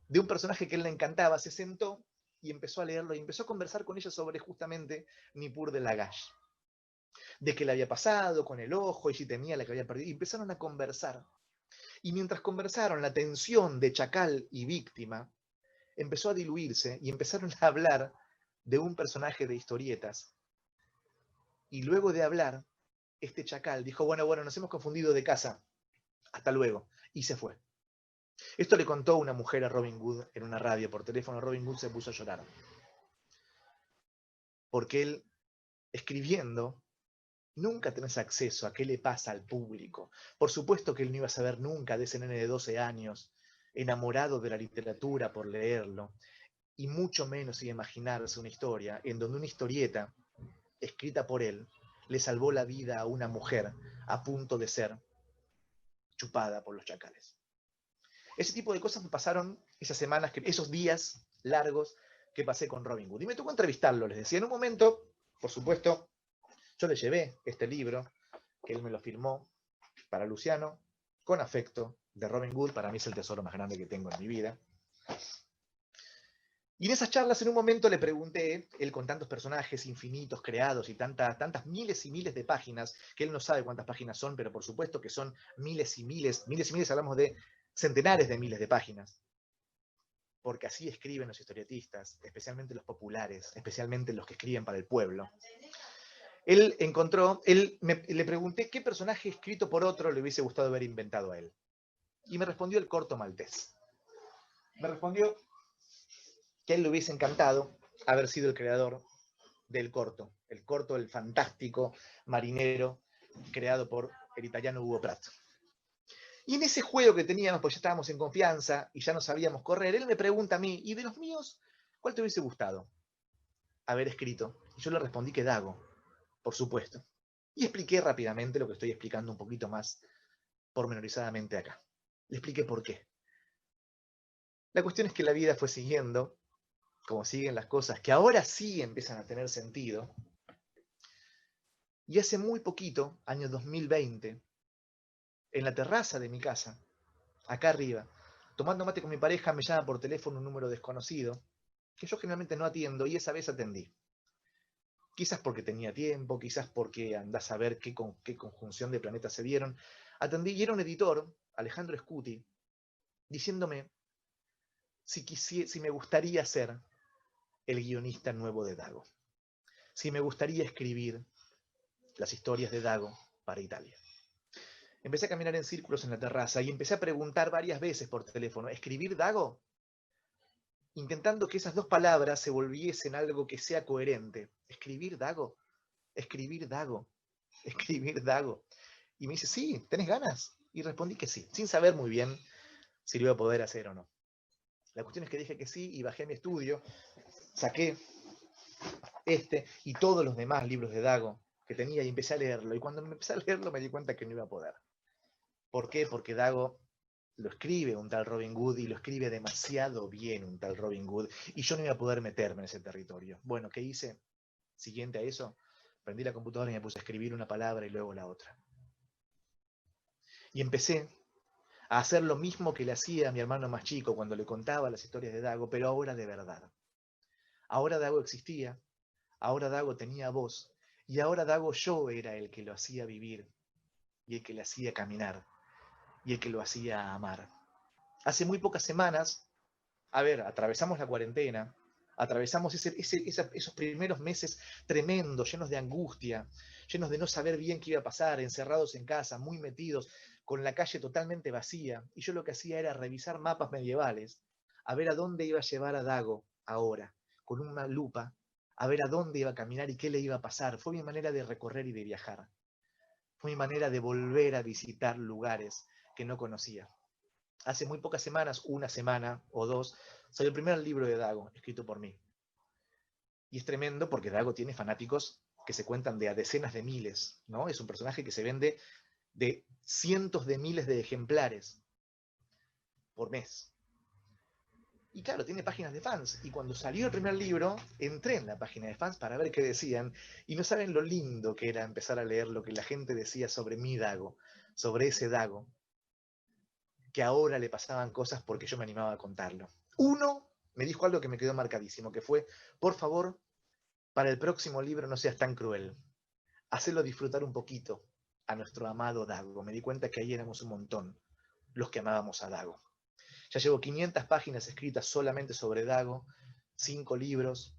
de un personaje que él le encantaba, se sentó y empezó a leerlo y empezó a conversar con ella sobre justamente Nippur de Lagash. De qué le había pasado con el ojo y si tenía la que había perdido. Y empezaron a conversar. Y mientras conversaron, la tensión de chacal y víctima empezó a diluirse y empezaron a hablar de un personaje de historietas. Y luego de hablar, este chacal dijo, bueno, nos hemos confundido de casa. Hasta luego. Y se fue. Esto le contó una mujer a Robin Hood en una radio por teléfono. Robin Hood se puso a llorar. Porque él, escribiendo, nunca tenés acceso a qué le pasa al público. Por supuesto que él no iba a saber nunca de ese nene de 12 años, enamorado de la literatura por leerlo, y mucho menos iba a imaginarse una historia en donde una historieta, escrita por él, le salvó la vida a una mujer a punto de ser chupada por los chacales. Ese tipo de cosas me pasaron esas semanas, esos días largos que pasé con Robin Hood. Y me tocó entrevistarlo, les decía. En un momento, por supuesto, yo le llevé este libro, que él me lo firmó para Luciano, con afecto, de Robin Hood. Para mí es el tesoro más grande que tengo en mi vida. Y en esas charlas, en un momento le pregunté, él con tantos personajes infinitos creados y tantas miles y miles de páginas, que él no sabe cuántas páginas son, pero por supuesto que son miles y miles, hablamos de centenares de miles de páginas. Porque así escriben los historietistas, especialmente los populares, especialmente los que escriben para el pueblo. Le pregunté qué personaje escrito por otro le hubiese gustado haber inventado a él. Y me respondió el Corto Maltés. Me respondió que a él le hubiese encantado haber sido el creador del corto, el fantástico marinero creado por el italiano Hugo Pratt. Y en ese juego que teníamos, pues ya estábamos en confianza y ya no sabíamos correr, él me pregunta a mí, ¿y de los míos, cuál te hubiese gustado haber escrito? Y yo le respondí que Dago, por supuesto. Y expliqué rápidamente lo que estoy explicando un poquito más pormenorizadamente acá. Le expliqué por qué. La cuestión es que la vida fue siguiendo, como siguen las cosas, que ahora sí empiezan a tener sentido. Y hace muy poquito, año 2020, en la terraza de mi casa, acá arriba, tomando mate con mi pareja, me llama por teléfono un número desconocido, que yo generalmente no atiendo, y esa vez atendí. Quizás porque tenía tiempo, quizás porque andás a ver qué conjunción de planetas se dieron. Atendí y era un editor, Alejandro Scuti, diciéndome si me gustaría ser el guionista nuevo de Dago. Si me gustaría escribir las historias de Dago para Italia. Empecé a caminar en círculos en la terraza y empecé a preguntar varias veces por teléfono, ¿escribir Dago? Intentando que esas dos palabras se volviesen algo que sea coherente. ¿Escribir Dago? ¿Escribir Dago? ¿Escribir Dago? Y me dice, sí, ¿tenés ganas? Y respondí que sí, sin saber muy bien si lo iba a poder hacer o no. La cuestión es que dije que sí y bajé a mi estudio, saqué este y todos los demás libros de Dago que tenía y empecé a leerlo. Y cuando empecé a leerlo me di cuenta que no iba a poder. ¿Por qué? Porque Dago lo escribe un tal Robin Hood y lo escribe demasiado bien un tal Robin Hood y yo no iba a poder meterme en ese territorio. Bueno, ¿qué hice? Siguiente a eso, prendí la computadora y me puse a escribir una palabra y luego la otra. Y empecé a hacer lo mismo que le hacía a mi hermano más chico cuando le contaba las historias de Dago, pero ahora de verdad. Ahora Dago existía, ahora Dago tenía voz, y ahora Dago yo era el que lo hacía vivir, y el que le hacía caminar, y el que lo hacía amar. Hace muy pocas semanas, atravesamos la cuarentena, atravesamos esos primeros meses tremendos, llenos de angustia, llenos de no saber bien qué iba a pasar, encerrados en casa, muy metidos, con la calle totalmente vacía, y yo lo que hacía era revisar mapas medievales, a ver a dónde iba a llevar a Dago ahora, con una lupa, a ver a dónde iba a caminar y qué le iba a pasar. Fue mi manera de recorrer y de viajar. Fue mi manera de volver a visitar lugares que no conocía. Hace muy pocas semanas, una semana o dos, salió el primer libro de Dago, escrito por mí. Y es tremendo porque Dago tiene fanáticos que se cuentan de a decenas de miles, ¿no? Es un personaje que se vende de cientos de miles de ejemplares por mes. Y claro, tiene páginas de fans. Y cuando salió el primer libro, entré en la página de fans para ver qué decían. Y no saben lo lindo que era empezar a leer lo que la gente decía sobre mi Dago, sobre ese Dago, que ahora le pasaban cosas porque yo me animaba a contarlo. Uno me dijo algo que me quedó marcadísimo, que fue, por favor, para el próximo libro no seas tan cruel. Hacelo disfrutar un poquito a nuestro amado Dago. Me di cuenta que ahí éramos un montón los que amábamos a Dago. Ya llevo 500 páginas escritas solamente sobre Dago, 5 libros,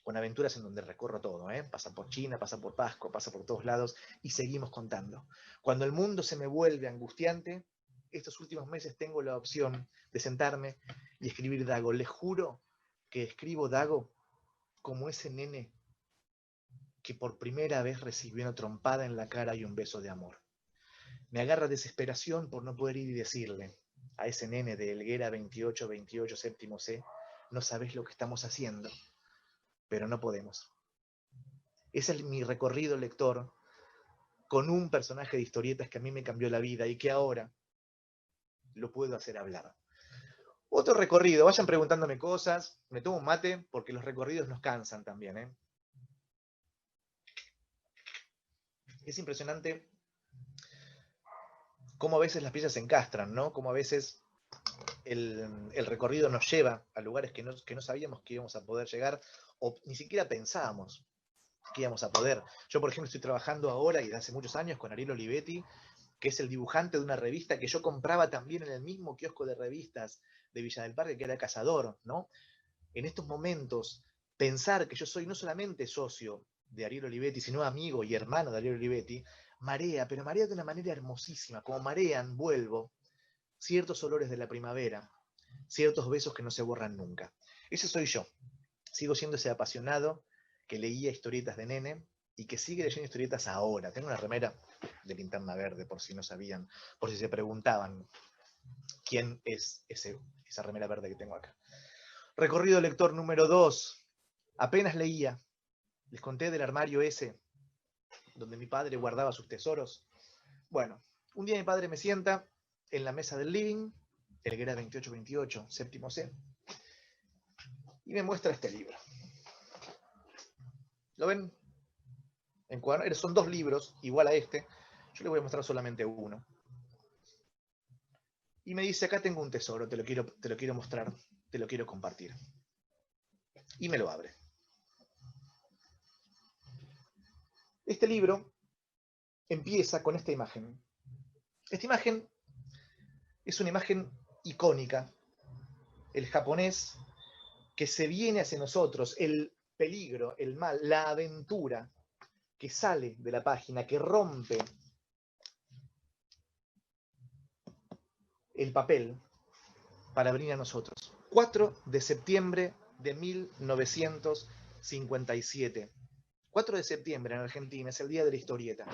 con aventuras en donde recorro todo, ¿eh? Pasa por China, pasa por Pasco, pasa por todos lados, y seguimos contando. Cuando el mundo se me vuelve angustiante, estos últimos meses tengo la opción de sentarme y escribir Dago. Les juro que escribo Dago como ese nene que por primera vez recibió una trompada en la cara y un beso de amor. Me agarra desesperación por no poder ir y decirle a ese nene de Helguera 2828 séptimo C, no sabes lo que estamos haciendo, pero no podemos. Ese es mi recorrido lector con un personaje de historietas que a mí me cambió la vida y que ahora lo puedo hacer hablar. Otro recorrido, vayan preguntándome cosas, me tomo un mate porque los recorridos nos cansan también, ¿eh? Es impresionante cómo a veces las piezas se encastran, ¿no? Cómo a veces el recorrido nos lleva a lugares que no sabíamos que íbamos a poder llegar o ni siquiera pensábamos que íbamos a poder. Yo, por ejemplo, estoy trabajando ahora y desde hace muchos años con Ariel Olivetti, que es el dibujante de una revista que yo compraba también en el mismo kiosco de revistas de Villa del Parque, que era Cazador, ¿no? En estos momentos, pensar que yo soy no solamente socio de Ariel Olivetti, sino amigo y hermano de Ariel Olivetti, marea, pero marea de una manera hermosísima. Como marean, vuelvo, ciertos olores de la primavera, ciertos besos que no se borran nunca. Ese soy yo. Sigo siendo ese apasionado que leía historietas de nene y que sigue leyendo historietas ahora. Tengo una remera de Linterna Verde, por si no sabían, por si se preguntaban quién es esa remera verde que tengo acá. Recorrido lector número 2. Apenas leía. Les conté del armario ese, donde mi padre guardaba sus tesoros. Bueno, un día mi padre me sienta en la mesa del living, Helguera 2828, séptimo C, y me muestra este libro. ¿Lo ven? Son 2 libros, igual a este. Yo les voy a mostrar solamente uno. Y me dice, acá tengo un tesoro, te lo quiero mostrar, te lo quiero compartir. Y me lo abre. Este libro empieza con esta imagen. Esta imagen es una imagen icónica. El japonés que se viene hacia nosotros, el peligro, el mal, la aventura que sale de la página, que rompe el papel para venir a nosotros. 4 de septiembre de 1957. 4 de septiembre en Argentina es el día de la historieta.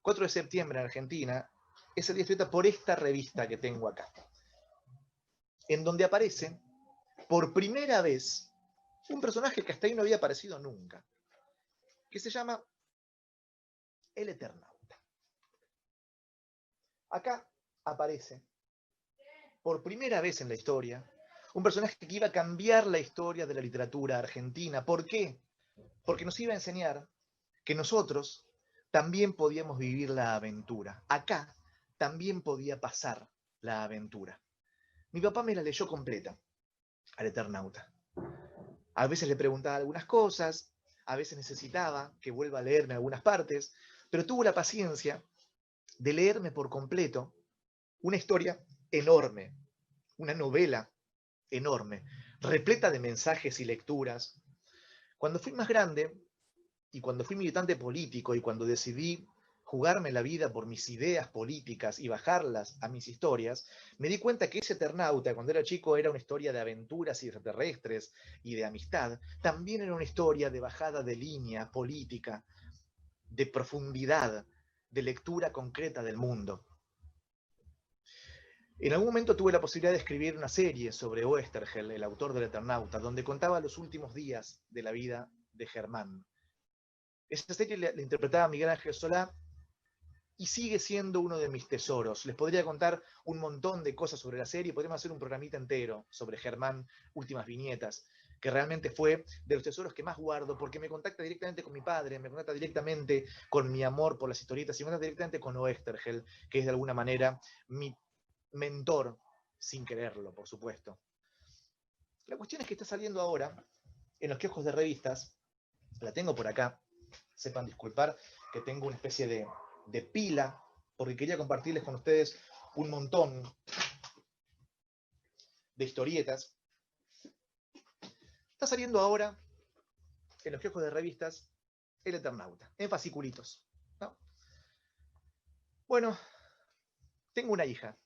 4 de septiembre en Argentina es el día de la historieta por esta revista que tengo acá, en donde aparece por primera vez un personaje que hasta ahí no había aparecido nunca, que se llama El Eternauta. Acá aparece por primera vez en la historia un personaje que iba a cambiar la historia de la literatura argentina. ¿Por qué? Porque nos iba a enseñar que nosotros también podíamos vivir la aventura. Acá también podía pasar la aventura. Mi papá me la leyó completa, al Eternauta. A veces le preguntaba algunas cosas, a veces necesitaba que vuelva a leerme algunas partes, pero tuvo la paciencia de leerme por completo una historia enorme, una novela enorme, repleta de mensajes y lecturas. Cuando fui más grande, y cuando fui militante político, y cuando decidí jugarme la vida por mis ideas políticas y bajarlas a mis historias, me di cuenta que ese Eternauta, cuando era chico, era una historia de aventuras extraterrestres y de amistad, también era una historia de bajada de línea política, de profundidad, de lectura concreta del mundo. En algún momento tuve la posibilidad de escribir una serie sobre Oesterheld, el autor del Eternauta, donde contaba los últimos días de la vida de Germán. Esa serie la interpretaba Miguel Ángel Solá y sigue siendo uno de mis tesoros. Les podría contar un montón de cosas sobre la serie, podríamos hacer un programita entero sobre Germán, últimas viñetas, que realmente fue de los tesoros que más guardo, porque me contacta directamente con mi padre, me contacta directamente con mi amor por las historietas, y me contacta directamente con Oesterheld, que es de alguna manera mi mentor, sin quererlo, por supuesto. La cuestión es que está saliendo ahora en los kioscos de revistas, la tengo por acá, sepan disculpar que tengo una especie de pila, porque quería compartirles con ustedes un montón de historietas. Está saliendo ahora en los kioscos de revistas El Eternauta, en fasciculitos, ¿no? Bueno, tengo una hija,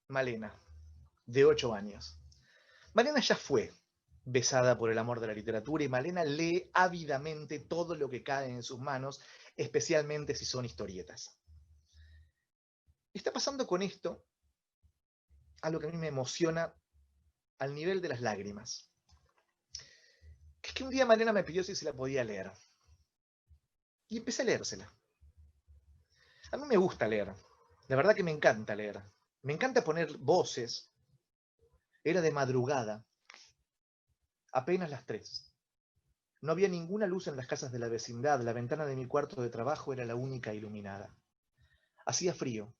Malena, de 8 años. Malena ya fue besada por el amor de la literatura y Malena lee ávidamente todo lo que cae en sus manos, especialmente si son historietas. Está pasando con esto algo que a mí me emociona al nivel de las lágrimas. Es que un día Malena me pidió si se la podía leer. Y empecé a leérsela. A mí me gusta leer. La verdad que me encanta leer. Me encanta poner voces. Era de madrugada. Apenas las 3. No había ninguna luz en las casas de la vecindad. La ventana de mi cuarto de trabajo era la única iluminada. Hacía frío,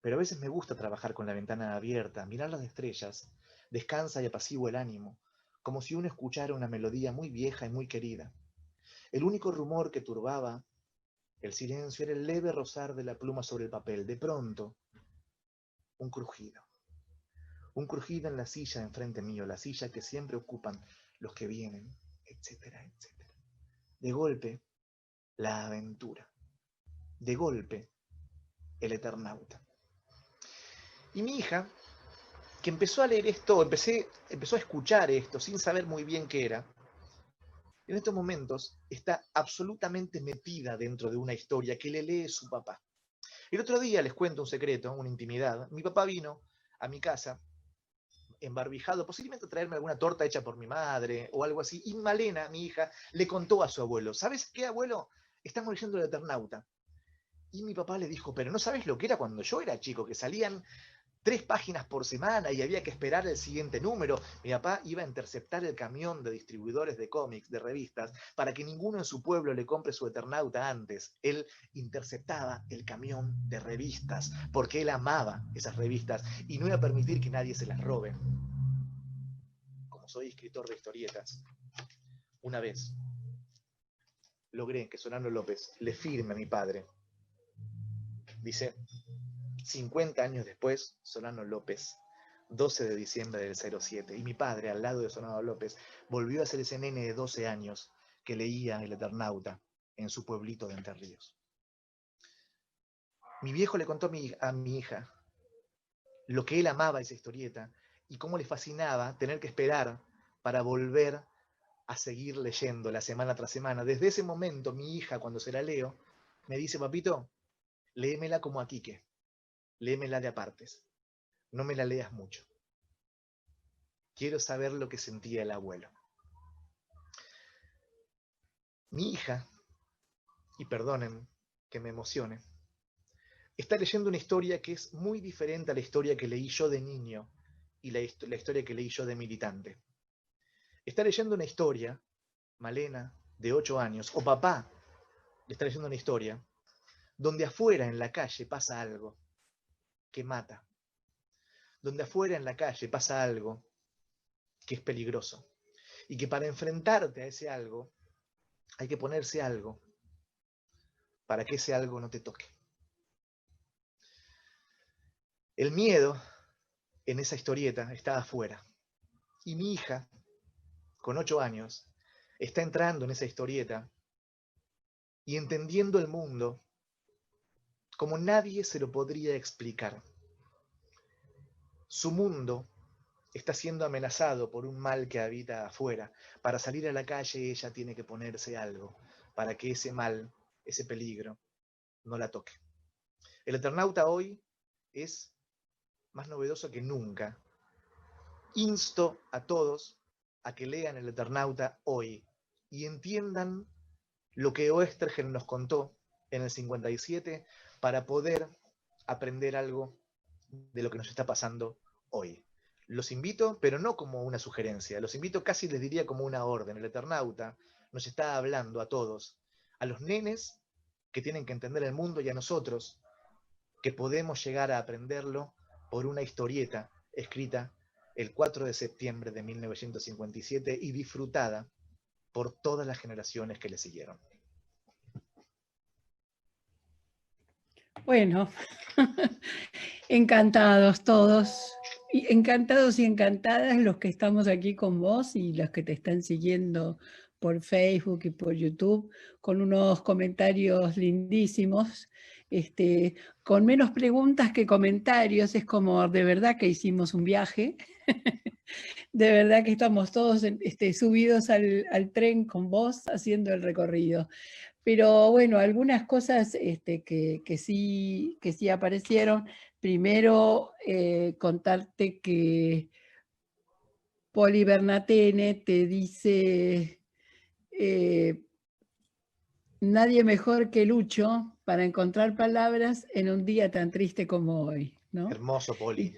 pero a veces me gusta trabajar con la ventana abierta, mirar las estrellas. Descansa y apacigua el ánimo, como si uno escuchara una melodía muy vieja y muy querida. El único rumor que turbaba el silencio era el leve rozar de la pluma sobre el papel. De pronto, un crujido. Un crujido en la silla enfrente mío, la silla que siempre ocupan los que vienen, etcétera, etcétera. De golpe, la aventura. De golpe, el Eternauta. Y mi hija, que empezó a leer esto, empezó a escuchar esto sin saber muy bien qué era, en estos momentos está absolutamente metida dentro de una historia que le lee su papá. El otro día, les cuento un secreto, una intimidad, mi papá vino a mi casa embarbijado, posiblemente a traerme alguna torta hecha por mi madre o algo así, y Malena, mi hija, le contó a su abuelo, ¿sabes qué, abuelo? Estamos leyendo el Eternauta. Y mi papá le dijo, pero ¿no sabes lo que era cuando yo era chico? Que salían 3 páginas por semana y había que esperar el siguiente número. Mi papá iba a interceptar el camión de distribuidores de cómics, de revistas, para que ninguno en su pueblo le compre su Eternauta antes. Él interceptaba el camión de revistas, porque él amaba esas revistas y no iba a permitir que nadie se las robe. Como soy escritor de historietas, una vez logré que Solano López le firme a mi padre. Dice, 50 años después, Solano López, 12 de diciembre del 07, y mi padre, al lado de Solano López, volvió a ser ese nene de 12 años que leía El Eternauta en su pueblito de Entre Ríos. Mi viejo le contó a mi hija lo que él amaba esa historieta y cómo le fascinaba tener que esperar para volver a seguir leyéndola semana tras semana. Desde ese momento, mi hija, cuando se la leo, me dice, papito, léemela como a Quique, léemela de apartes, no me la leas mucho. Quiero saber lo que sentía el abuelo. Mi hija, y perdonen que me emocione, está leyendo una historia que es muy diferente a la historia que leí yo de niño y la historia que leí yo de militante. Está leyendo una historia, Malena, de 8 años, o papá, le está leyendo una historia, donde afuera en la calle pasa algo que mata. Donde afuera en la calle pasa algo que es peligroso. Y que para enfrentarte a ese algo, hay que ponerse algo para que ese algo no te toque. El miedo en esa historieta está afuera. Y mi hija, con 8 años, está entrando en esa historieta y entendiendo el mundo como nadie se lo podría explicar. Su mundo está siendo amenazado por un mal que habita afuera. Para salir a la calle ella tiene que ponerse algo, para que ese mal, ese peligro, no la toque. El Eternauta hoy es más novedoso que nunca. Insto a todos a que lean el Eternauta hoy y entiendan lo que Oestergel nos contó en el 57 para poder aprender algo de lo que nos está pasando hoy. Los invito, pero no como una sugerencia, los invito casi les diría como una orden. El Eternauta nos está hablando a todos, a los nenes que tienen que entender el mundo y a nosotros que podemos llegar a aprenderlo por una historieta escrita el 4 de septiembre de 1957 y disfrutada por todas las generaciones que le siguieron. Bueno, encantados todos, y encantados y encantadas los que estamos aquí con vos y los que te están siguiendo por Facebook y por YouTube, con unos comentarios lindísimos, con menos preguntas que comentarios. Es como de verdad que hicimos un viaje, de verdad que estamos todos subidos al tren con vos haciendo el recorrido. Pero bueno, algunas cosas que sí aparecieron. Primero, contarte que Poli Bernatene te dice, eh, nadie mejor que Lucho para encontrar palabras en un día tan triste como hoy, ¿no? Y,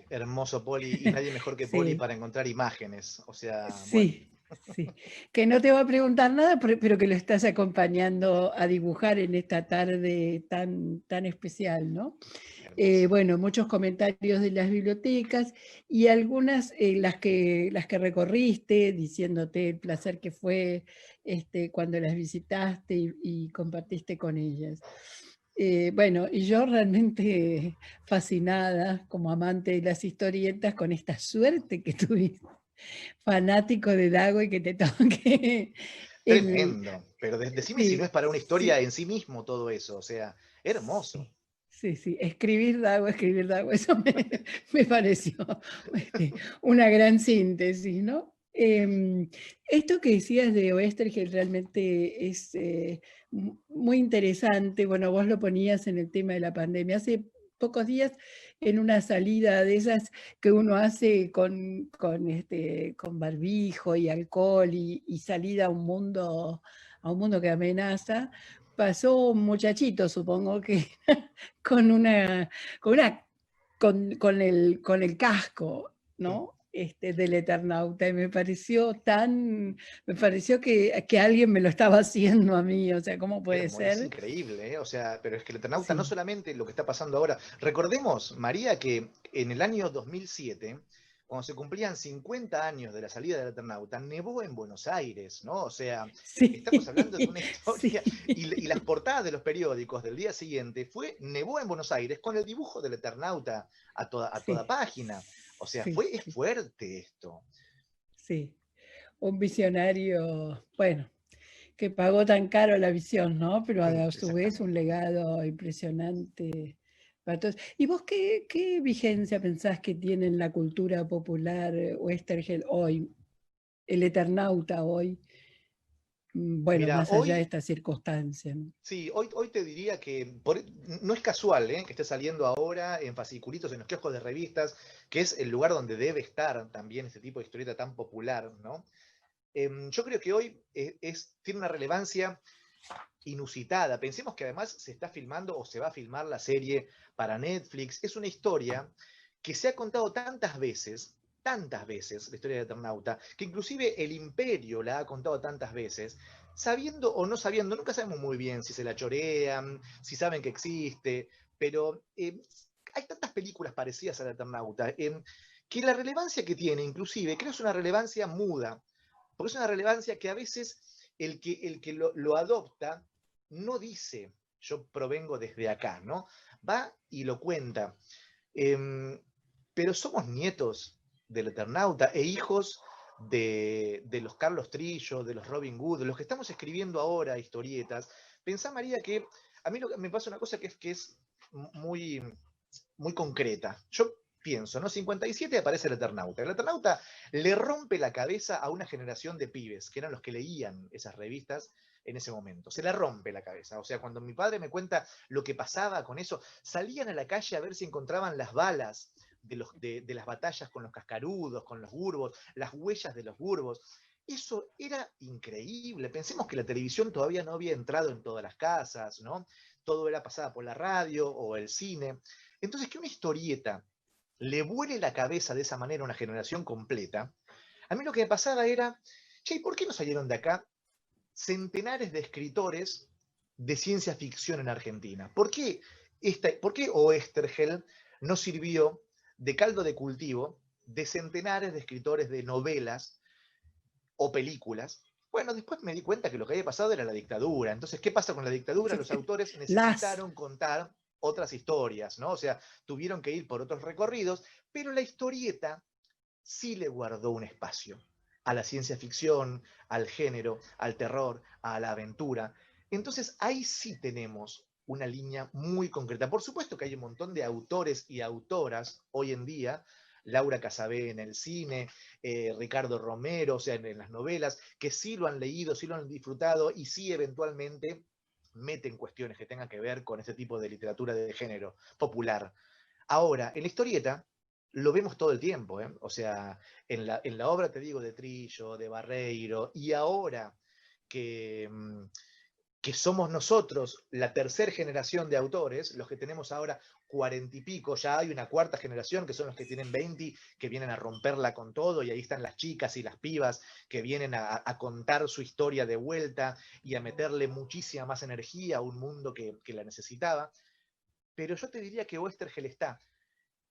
Hermoso Poli, y nadie mejor que Poli sí. para encontrar imágenes. O sea, bueno. Sí, sí. Que no te va a preguntar nada, pero que lo estás acompañando a dibujar en esta tarde tan especial, ¿no? Hermoso. Bueno, muchos comentarios de las bibliotecas y algunas, las que recorriste, diciéndote el placer que fue cuando las visitaste y compartiste con ellas. Bueno, y yo realmente fascinada como amante de las historietas con esta suerte que tuviste, fanático de Dago y que te toque el... Tremendo. Pero decime si no Sí, es para una historia sí, en sí mismo todo eso. O sea, hermoso. sí, sí, sí. Escribir Dago, eso me pareció una gran síntesis, ¿no? Esto que decías de Oestergel realmente es muy interesante. Bueno, vos lo ponías en el tema de la pandemia. Hace pocos días, en una salida de esas que uno hace con barbijo y alcohol y salida a un mundo que amenaza, pasó un muchachito, supongo que con una, con una, con el casco, Mm. ¿no? Del Eternauta, y me pareció que alguien me lo estaba haciendo a mí. O sea, ¿cómo puede Es ser? increíble, ¿eh? O sea, pero es que el Eternauta no Sí, solamente lo que está pasando ahora. Recordemos, María, que en el año 2007, cuando se cumplían 50 años de la salida del Eternauta, nevó en Buenos Aires, ¿no? O sea, sí, estamos hablando de una sí, historia. Y las portadas de los periódicos del día siguiente fue nevó en Buenos Aires con el dibujo del Eternauta a toda sí, página. O sea, sí, es sí, fuerte esto. sí. Un visionario, bueno, que pagó tan caro la visión, ¿no? Pero a su vez un Exactamente. legado impresionante para todos. ¿Y vos qué vigencia pensás que tiene en la cultura popular Oestergel hoy, el Eternauta hoy? Bueno, Mira, más allá de hoy esta circunstancia, ¿no? sí, hoy te diría que no es casual, ¿eh? Que esté saliendo ahora en fasciculitos, en los kioscos de revistas, que es el lugar donde debe estar también este tipo de historieta tan popular, ¿no? Yo creo que hoy tiene una relevancia inusitada. Pensemos que además se está filmando o se va a filmar la serie para Netflix. Es una historia que se ha contado tantas veces, la historia de Eternauta, que inclusive el Imperio la ha contado tantas veces, sabiendo o no sabiendo, nunca sabemos muy bien si se la chorean, si saben que existe, pero hay tantas películas parecidas a la Eternauta, que la relevancia que tiene, inclusive, creo que es una relevancia muda, porque es una relevancia que a veces el que lo adopta no dice, yo provengo desde acá, ¿no? Va y lo cuenta. Eh, pero somos nietos del Eternauta e hijos de los Carlos Trillo, de los Robin Hood, de los que estamos escribiendo ahora historietas. Pensá, María, que a mí me pasa una cosa que es muy, muy concreta. Yo pienso, ¿no? 57 aparece el Eternauta. El Eternauta le rompe la cabeza a una generación de pibes, que eran los que leían esas revistas en ese momento. Se le rompe la cabeza. O sea, cuando mi padre me cuenta lo que pasaba con eso, salían a la calle a ver si encontraban las balas de las batallas con los cascarudos, con los burbos, las huellas de los burbos. Eso era increíble. Pensemos que la televisión todavía no había entrado en todas las casas, ¿no? Todo era pasada por la radio o el cine. Entonces, que una historieta le vuele la cabeza de esa manera a una generación completa, a mí lo que me pasaba era, che, ¿por qué no salieron de acá centenares de escritores de ciencia ficción en Argentina? ¿Por qué Oesterhel no sirvió de caldo de cultivo de centenares de escritores de novelas o películas? Bueno, después me di cuenta que lo que había pasado era la dictadura. Entonces, ¿qué pasa con la dictadura? Los autores necesitaron contar otras historias, ¿no? O sea, tuvieron que ir por otros recorridos, pero la historieta sí le guardó un espacio a la ciencia ficción, al género, al terror, a la aventura. Entonces, ahí sí tenemos una línea muy concreta. Por supuesto que hay un montón de autores y autoras hoy en día, Laura Casabé en el cine, Ricardo Romero, o sea, en las novelas, que sí lo han leído, sí lo han disfrutado y sí eventualmente meten cuestiones que tengan que ver con este tipo de literatura de género popular. Ahora, en la historieta lo vemos todo el tiempo, ¿eh? O sea, en la obra, te digo, de Trillo, de Barreiro, y ahora que, que somos nosotros la tercera generación de autores, los que tenemos ahora 40 y pico, ya hay una cuarta generación que son los que tienen 20, que vienen a romperla con todo, y ahí están las chicas y las pibas que vienen a contar su historia de vuelta y a meterle muchísima más energía a un mundo que la necesitaba. Pero yo te diría que Oesterhel está,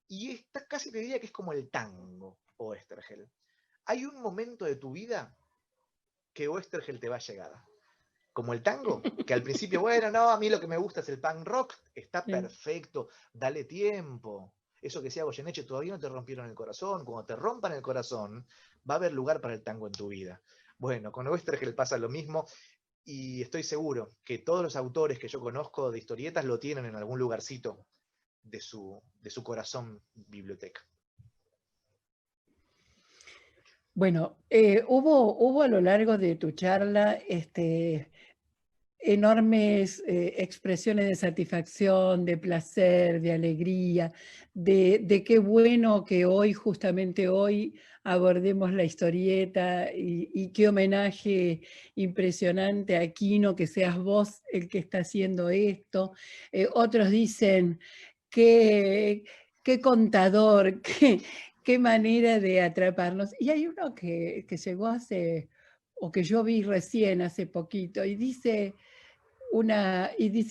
y está, casi te diría que es como el tango, Oesterhel. Hay un momento de tu vida que Oesterhel te va a llegar. Como el tango, que al principio, bueno, no, a mí lo que me gusta es el punk rock, está perfecto, dale tiempo. Eso que decía Goyeneche, todavía no te rompieron el corazón. Cuando te rompan el corazón, va a haber lugar para el tango en tu vida. Bueno, con Oesterhel pasa lo mismo, y estoy seguro que todos los autores que yo conozco de historietas lo tienen en algún lugarcito de su corazón biblioteca. Bueno, hubo a lo largo de tu charla enormes expresiones de satisfacción, de placer, de alegría, de qué bueno que hoy, justamente hoy, abordemos la historieta y qué homenaje impresionante a Quino, que seas vos el que está haciendo esto. Otros dicen, qué contador, qué manera de atraparnos. Y hay uno que llegó hace, o que yo vi recién hace poquito, y dice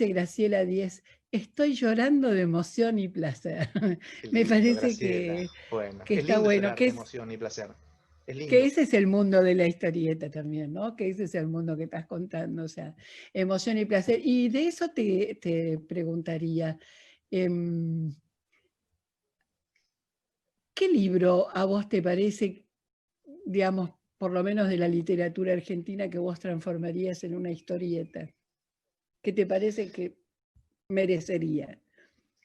Graciela Díez, estoy llorando de emoción y placer. Qué Me lindo, parece Graciela. Bueno, que es está lindo bueno, llorar de emoción y placer. Es que lindo. ese es el mundo de la historieta también, ¿no? Que ese es el mundo que estás contando, o sea, emoción y placer. Y de eso te preguntaría, ¿qué libro a vos te parece, digamos, por lo menos de la literatura argentina, que vos transformarías en una historieta? ¿Qué te parece que merecería?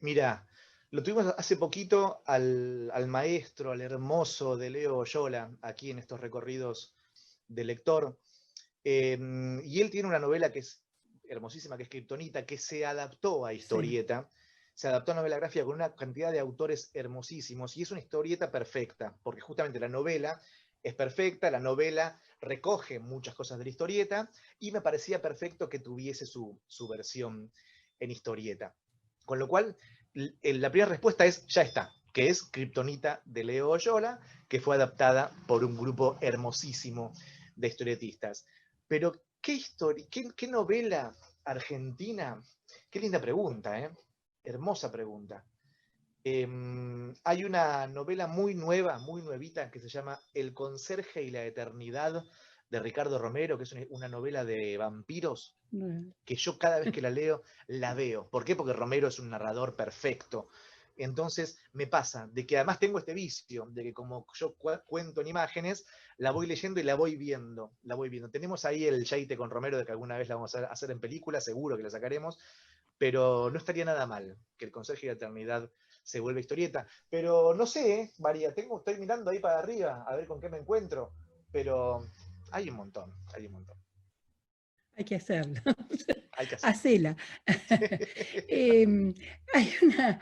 Mira, lo tuvimos hace poquito al maestro, al hermoso de Leo Oyola, aquí en estos recorridos de lector. Y él tiene una novela que es hermosísima, que es Kryptonita, que se adaptó a historieta. Sí. Se adaptó a novela gráfica con una cantidad de autores hermosísimos, y es una historieta perfecta, porque justamente la novela es perfecta, la novela recoge muchas cosas de la historieta, y me parecía perfecto que tuviese su versión en historieta. Con lo cual, la primera respuesta es, ya está, que es Kryptonita de Leo Oyola, que fue adaptada por un grupo hermosísimo de historietistas. Pero, ¿qué novela argentina? Qué linda pregunta, ¿eh? Hermosa pregunta. Hay una novela muy nueva, muy nuevita, que se llama El conserje y la eternidad, de Ricardo Romero, que es una novela de vampiros, que yo cada vez que la leo, la veo. ¿Por qué? Porque Romero es un narrador perfecto. Entonces me pasa de que además tengo este vicio, de que como yo cuento en imágenes, la voy leyendo y la voy viendo, la voy viendo. Tenemos ahí el Yaite con Romero, de que alguna vez la vamos a hacer en película, seguro que la sacaremos, pero no estaría nada mal que El Conserje de la Eternidad se vuelva historieta. Pero no sé, María, estoy mirando ahí para arriba a ver con qué me encuentro, pero hay un montón, hay un montón. Hay que hacerlo. Hay que hacerlo. Hacela. Hay una,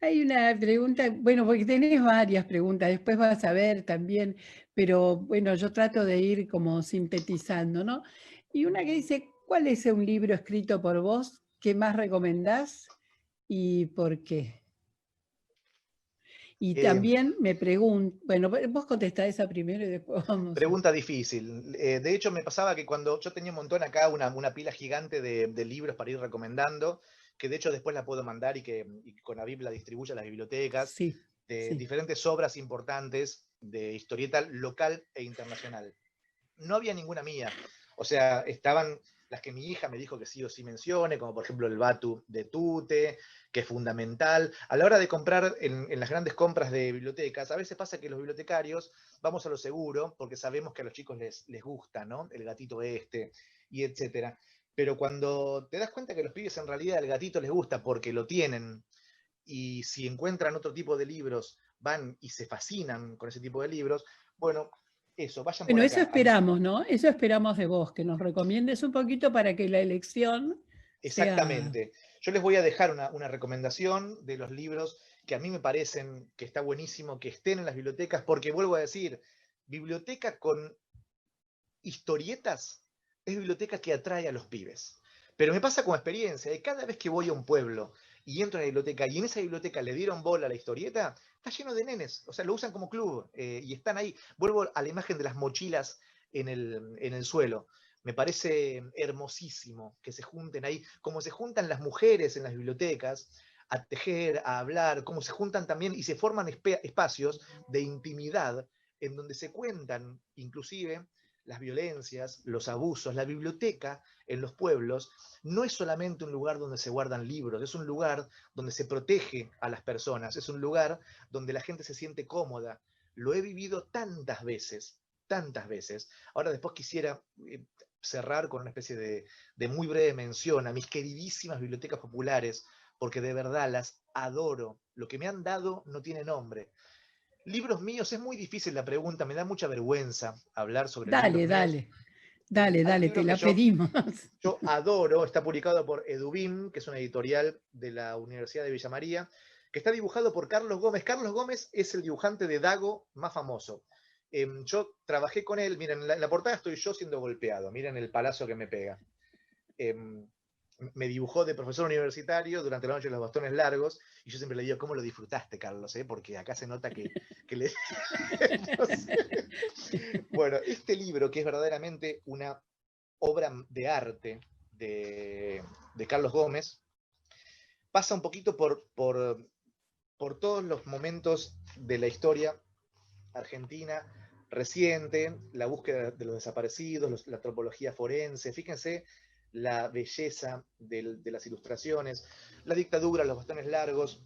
hay una pregunta, bueno, porque tenés varias preguntas, después vas a ver también, pero bueno, yo trato de ir como sintetizando, ¿no? Y una que dice, ¿cuál es un libro escrito por vos que más recomendás y por qué? Y también me pregunto, bueno, vos contestá esa primero y después vamos. Pregunta difícil. De hecho, me pasaba que cuando yo tenía un montón acá, una pila gigante de libros para ir recomendando, que de hecho después la puedo mandar y que Conavip la distribuya a las bibliotecas, Sí, de sí. diferentes obras importantes de historieta local e internacional. No había ninguna mía. O sea, estaban las que mi hija me dijo que sí o sí mencione, como por ejemplo el Batu de Tute, que es fundamental. A la hora de comprar en las grandes compras de bibliotecas, a veces pasa que los bibliotecarios vamos a lo seguro, porque sabemos que a los chicos les gusta, ¿no? El gatito este, y etcétera. Pero cuando te das cuenta que a los pibes en realidad el gatito les gusta porque lo tienen, y si encuentran otro tipo de libros, van y se fascinan con ese tipo de libros, bueno, eso, vayan por Bueno, eso acá. esperamos, ¿no? Eso esperamos de vos, que nos recomiendes un poquito para que la elección sea... Exactamente. Yo les voy a dejar una recomendación de los libros que a mí me parecen que está buenísimo que estén en las bibliotecas, porque vuelvo a decir, biblioteca con historietas es biblioteca que atrae a los pibes. Pero me pasa como experiencia, de cada vez que voy a un pueblo y entro a la biblioteca y en esa biblioteca le dieron bola a la historieta, está lleno de nenes, o sea, lo usan como club y están ahí. Vuelvo a la imagen de las mochilas en el suelo. Me parece hermosísimo que se junten ahí, como se juntan las mujeres en las bibliotecas, a tejer, a hablar, como se juntan también y se forman espacios de intimidad en donde se cuentan inclusive las violencias, los abusos. La biblioteca en los pueblos no es solamente un lugar donde se guardan libros, es un lugar donde se protege a las personas, es un lugar donde la gente se siente cómoda. Lo he vivido tantas veces, tantas veces. Ahora después quisiera cerrar con una especie de muy breve mención a mis queridísimas bibliotecas populares, porque de verdad las adoro. Lo que me han dado no tiene nombre. Libros míos, es muy difícil la pregunta, me da mucha vergüenza hablar sobre libros Dale, míos. dale, dale, Hay un dale, libro te que la pedimos. yo adoro, está publicado por Edubim, que es una editorial de la Universidad de Villa María, que está dibujado por Carlos Gómez. Carlos Gómez es el dibujante de Dago más famoso. Yo trabajé con él, miren, en la portada estoy yo siendo golpeado, miren el palazo que me pega. Me dibujó de profesor universitario durante la noche de los bastones largos, y yo siempre le digo, ¿cómo lo disfrutaste, Carlos? Porque acá se nota que le... Bueno, este libro, que es verdaderamente una obra de arte de Carlos Gómez, pasa un poquito por todos los momentos de la historia argentina reciente, la búsqueda de los desaparecidos, la antropología forense, fíjense la belleza de las ilustraciones, la dictadura, los bastones largos.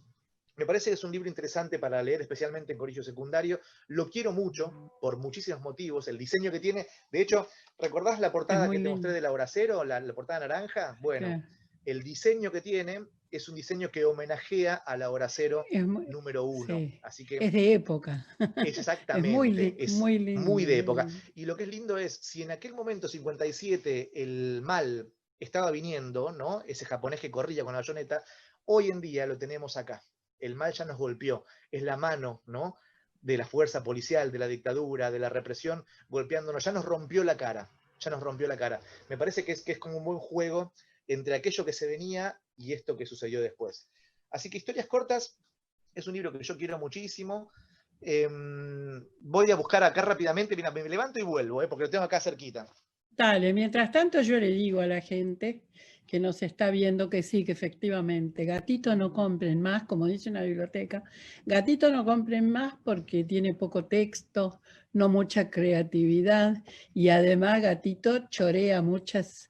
Me parece que es un libro interesante para leer, especialmente en colegio secundario. Lo quiero mucho, por muchísimos motivos. El diseño que tiene, de hecho, ¿recordás la portada que te mostré de Laura Cero, la portada naranja? Bueno, el diseño que tiene es un diseño que homenajea a la Hora Cero número 1. Sí, así que es de época. exactamente, es muy lindo. muy de época. Y lo que es lindo es, si en aquel momento 57 el mal estaba viniendo, ¿no? Ese japonés que corría con la bayoneta, hoy en día lo tenemos acá. El mal ya nos golpeó, es la mano, ¿no? De la fuerza policial, de la dictadura, de la represión, golpeándonos, ya nos rompió la cara, ya nos rompió la cara. Me parece que es como un buen juego entre aquello que se venía y esto que sucedió después. Así que Historias Cortas es un libro que yo quiero muchísimo. Voy a buscar acá rápidamente, mira, me levanto y vuelvo, porque lo tengo acá cerquita. Dale, mientras tanto yo le digo a la gente que nos está viendo que sí, que efectivamente, gatito no compren más, como dice una biblioteca, gatito no compren más porque tiene poco texto, no mucha creatividad y además gatito chorea muchas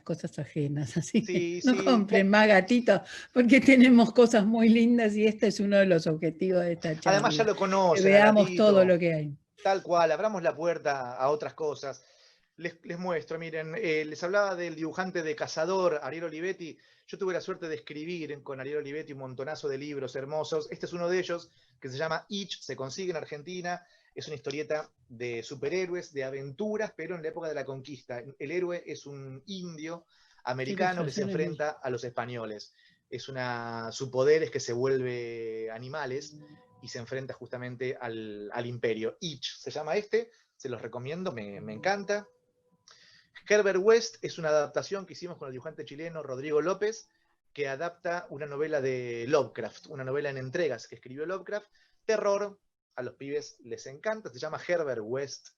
cosas ajenas, así que no compren más gatitos porque tenemos cosas muy lindas y este es uno de los objetivos de esta charla. Además ya lo conocen, que veamos gatito, todo lo que hay. tal cual, abramos la puerta a otras cosas. Les muestro, miren, les hablaba del dibujante de Cazador, Ariel Olivetti. Yo tuve la suerte de escribir con Ariel Olivetti un montonazo de libros hermosos. Este es uno de ellos, que se llama Itch, se consigue en Argentina. Es una historieta de superhéroes, de aventuras, pero en la época de la conquista. El héroe es un indio ¿Qué americano que se ilustraciones vi? enfrenta a los españoles. Su poder es que se vuelve animales y se enfrenta justamente al imperio. Itch se llama este, se los recomiendo, me encanta. Herbert West es una adaptación que hicimos con el dibujante chileno Rodrigo López, que adapta una novela de Lovecraft, una novela en entregas que escribió Lovecraft, terror, a los pibes les encanta, se llama Herbert West,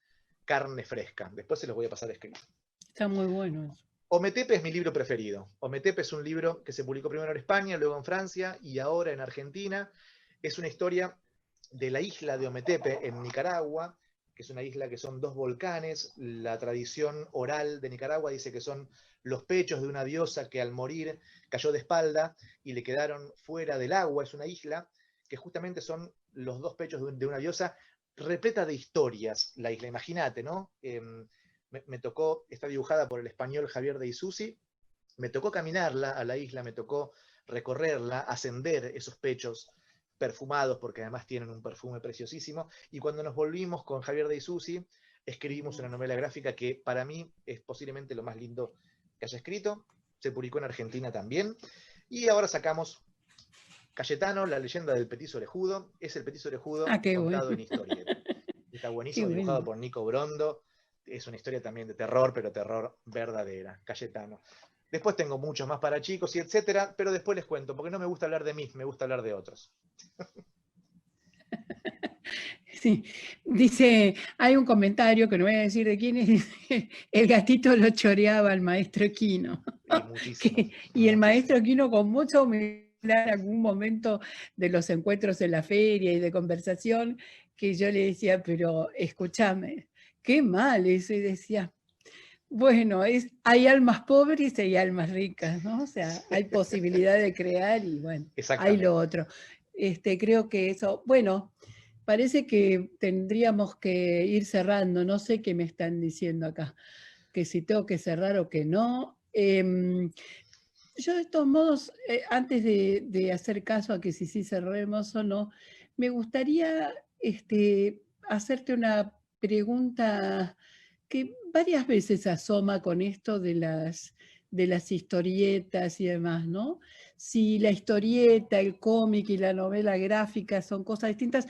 Carne Fresca. Después se los voy a pasar a escribir. Está muy bueno eso. Ometepe es mi libro preferido. Ometepe es un libro que se publicó primero en España, luego en Francia y ahora en Argentina. Es una historia de la isla de Ometepe en Nicaragua, que es una isla que son dos volcanes. La tradición oral de Nicaragua dice que son los pechos de una diosa que al morir cayó de espalda y le quedaron fuera del agua. Es una isla que justamente son los dos pechos de una diosa repleta de historias, la isla, imagínate, ¿no? Me tocó, está dibujada por el español Javier de Isusi, me tocó caminarla a la isla, me tocó recorrerla, ascender esos pechos perfumados, porque además tienen un perfume preciosísimo, y cuando nos volvimos con Javier de Isusi, escribimos una novela gráfica que para mí es posiblemente lo más lindo que haya escrito, se publicó en Argentina también, y ahora sacamos Cayetano, la leyenda del petiso orejudo, es el petiso orejudo Ah, qué bueno. contado en historieta. Está Qué buenísimo, dibujado bueno. por Nico Brondo, es una historia también de terror, pero terror verdadera, Cayetano. Después tengo muchos más para chicos y etcétera, pero después les cuento, porque no me gusta hablar de mí, me gusta hablar de otros. Sí, dice, hay un comentario que no voy a decir de quién es, dice, el gatito lo choreaba al maestro Quino. Muchísimo, Y el muchísimo. maestro Quino con mucha humildad en algún momento de los encuentros en la feria y de conversación, que yo le decía, pero escúchame, qué mal eso, y decía, bueno, hay almas pobres y hay almas ricas, ¿no? O sea, hay posibilidad de crear y bueno, hay lo Exactamente. otro. Creo que eso, bueno, parece que tendríamos que ir cerrando, no sé qué me están diciendo acá, que si tengo que cerrar o que no. Yo de todos modos, antes de hacer caso a que si sí cerremos o no, me gustaría hacerte una pregunta que varias veces asoma con esto de las historietas y demás, ¿no? Si la historieta, el cómic y la novela gráfica son cosas distintas,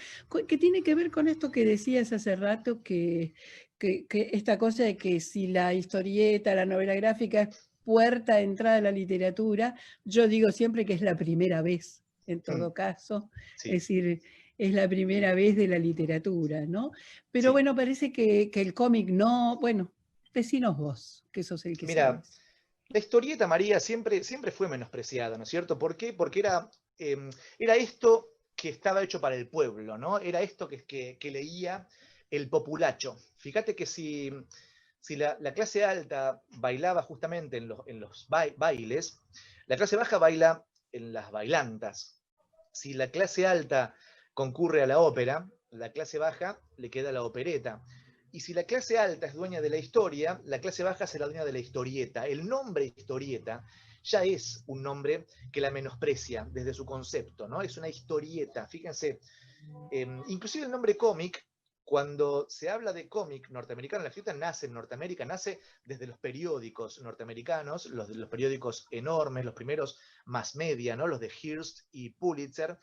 que tiene que ver con esto que decías hace rato, que esta cosa de que si la historieta, la novela gráfica es puerta de entrada a la literatura, yo digo siempre que es la primera vez, en todo caso, Sí, es decir, es la primera vez de la literatura, ¿no? Pero sí. bueno, parece que el cómic no, bueno, decinos vos, que sos el que Mira, sabes. la historieta, María, siempre fue menospreciada, ¿no es cierto? ¿Por qué? Porque era esto que estaba hecho para el pueblo, ¿no? Era esto que leía el populacho. Fíjate que si la clase alta bailaba justamente en los bailes, la clase baja baila en las bailantas. Si la clase alta concurre a la ópera, la clase baja le queda la opereta. Y si la clase alta es dueña de la historia, la clase baja será dueña de la historieta. El nombre historieta ya es un nombre que la menosprecia desde su concepto, ¿no? Es una historieta. Fíjense, inclusive el nombre cómic, cuando se habla de cómic norteamericano, la escrita nace en Norteamérica, nace desde los periódicos norteamericanos, los periódicos enormes, los primeros mass media, ¿no? Los de Hearst y Pulitzer,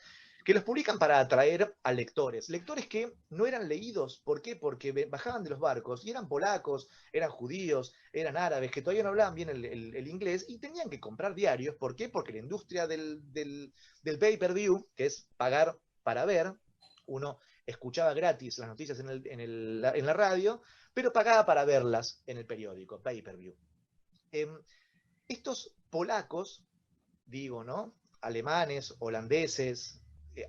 que los publican para atraer a lectores. Lectores que no eran leídos. ¿Por qué? Porque bajaban de los barcos y eran polacos, eran judíos, eran árabes, que todavía no hablaban bien el inglés y tenían que comprar diarios. ¿Por qué? Porque la industria del pay-per-view, que es pagar para ver, uno escuchaba gratis las noticias en la radio, pero pagaba para verlas en el periódico, pay-per-view. Estos polacos, digo, ¿no? Alemanes, holandeses,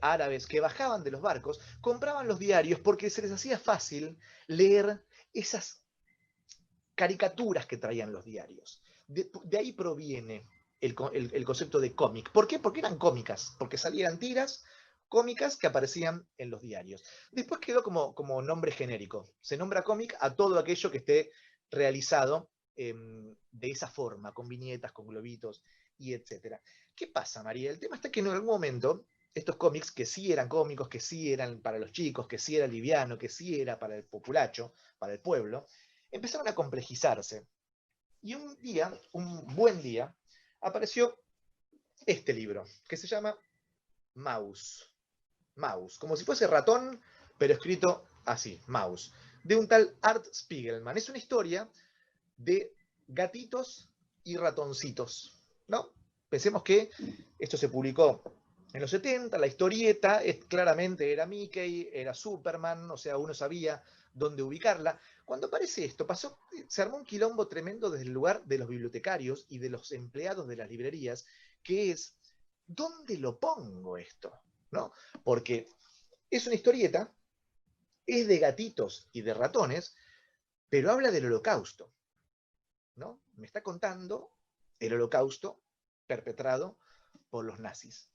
árabes, que bajaban de los barcos, compraban los diarios porque se les hacía fácil leer esas caricaturas que traían los diarios. De ahí proviene el concepto de cómic. ¿Por qué? Porque eran cómicas, porque salían tiras cómicas que aparecían en los diarios. Después quedó como nombre genérico. Se nombra cómic a todo aquello que esté realizado de esa forma, con viñetas, con globitos y etcétera. ¿Qué pasa, María? El tema está que en algún momento estos cómics, que sí eran cómicos, que sí eran para los chicos, que sí era liviano, que sí era para el populacho, para el pueblo, empezaron a complejizarse. Y un día, un buen día, apareció este libro, que se llama Maus. Maus, como si fuese ratón, pero escrito así, Maus, de un tal Art Spiegelman. Es una historia de gatitos y ratoncitos, ¿no? Pensemos que esto se publicó en los 70, la historieta claramente era Mickey, era Superman, o sea, uno sabía dónde ubicarla. Cuando aparece esto, se armó un quilombo tremendo desde el lugar de los bibliotecarios y de los empleados de las librerías, que es, ¿dónde lo pongo esto? ¿No? Porque es una historieta, es de gatitos y de ratones, pero habla del holocausto, ¿no? Me está contando el holocausto perpetrado por los nazis.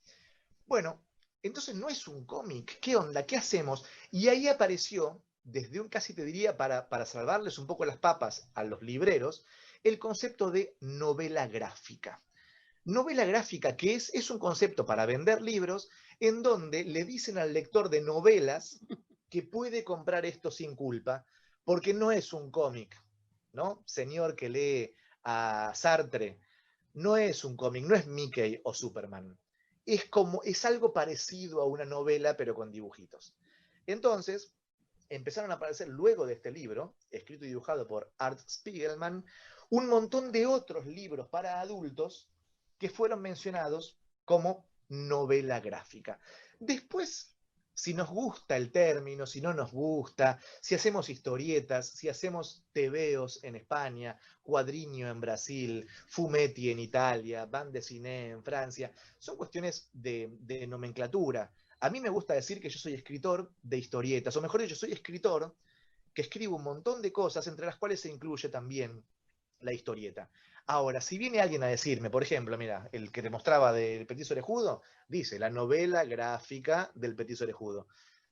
Bueno, entonces no es un cómic. ¿Qué onda? ¿Qué hacemos? Y ahí apareció, desde un casi te diría, para salvarles un poco las papas a los libreros, el concepto de novela gráfica. Novela gráfica, que es un concepto para vender libros en donde le dicen al lector de novelas que puede comprar esto sin culpa, porque no es un cómic, ¿no? Señor que lee a Sartre, no es un cómic, no es Mickey o Superman. Es algo parecido a una novela, pero con dibujitos. Entonces, empezaron a aparecer luego de este libro, escrito y dibujado por Art Spiegelman, un montón de otros libros para adultos que fueron mencionados como novela gráfica. Después, si nos gusta el término, si no nos gusta, si hacemos historietas, si hacemos tebeos en España, Cuadriño en Brasil, Fumetti en Italia, Bande Dessinée en Francia, son cuestiones de nomenclatura. A mí me gusta decir que yo soy escritor de historietas, o mejor dicho, soy escritor que escribe un montón de cosas, entre las cuales se incluye también la historieta. Ahora, si viene alguien a decirme, por ejemplo, mira, el que te mostraba del Petiso Orejudo, dice la novela gráfica del Petiso Orejudo.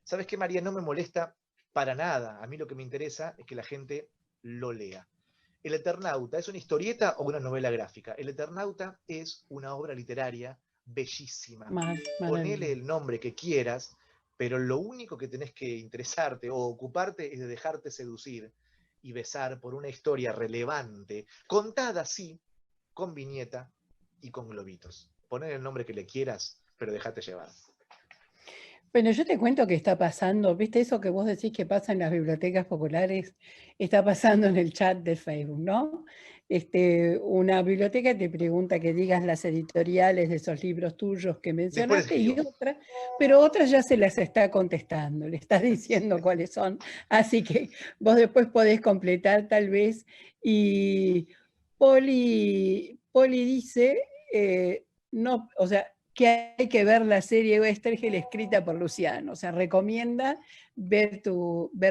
¿Sabes qué, María? No me molesta para nada. A mí lo que me interesa es que la gente lo lea. El Eternauta, ¿es una historieta o una novela gráfica? El Eternauta es una obra literaria bellísima. Ponele el nombre que quieras, pero lo único que tenés que interesarte o ocuparte es de dejarte seducir y besar por una historia relevante, contada así, con viñeta y con globitos. Poner el nombre que le quieras, pero déjate llevar. Bueno, yo te cuento que está pasando, ¿viste eso que vos decís que pasa en las bibliotecas populares? Está pasando en el chat de Facebook, ¿no? Una biblioteca te pregunta que digas las editoriales de esos libros tuyos que Después les mencionaste y escribo. pero otra ya se las está contestando, le está diciendo cuáles son. Así que vos después podés completar tal vez. Y Poli dice, no, o sea, que hay que ver la serie Westergel escrita por Luciano, o sea, recomienda ver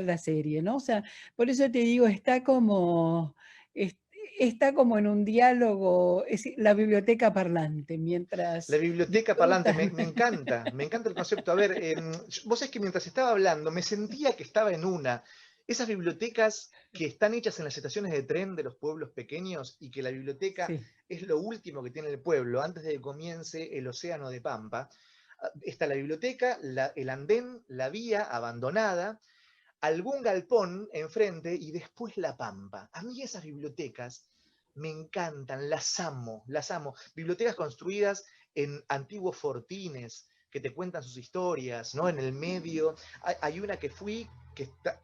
la serie, ¿no? O sea, por eso te digo, está como en un diálogo, es la biblioteca parlante, La mientras biblioteca parlante, disfrutan. me encanta el concepto. A ver, vos sabés que mientras estaba hablando me sentía que estaba en esas bibliotecas que están hechas en las estaciones de tren de los pueblos pequeños y que la biblioteca Sí. es lo último que tiene el pueblo antes de que comience el océano de Pampa. Está la biblioteca, el andén, la vía abandonada, algún galpón enfrente y después la Pampa. A mí esas bibliotecas me encantan, las amo, las amo. Bibliotecas construidas en antiguos fortines que te cuentan sus historias, ¿no? En el medio. Hay una que fui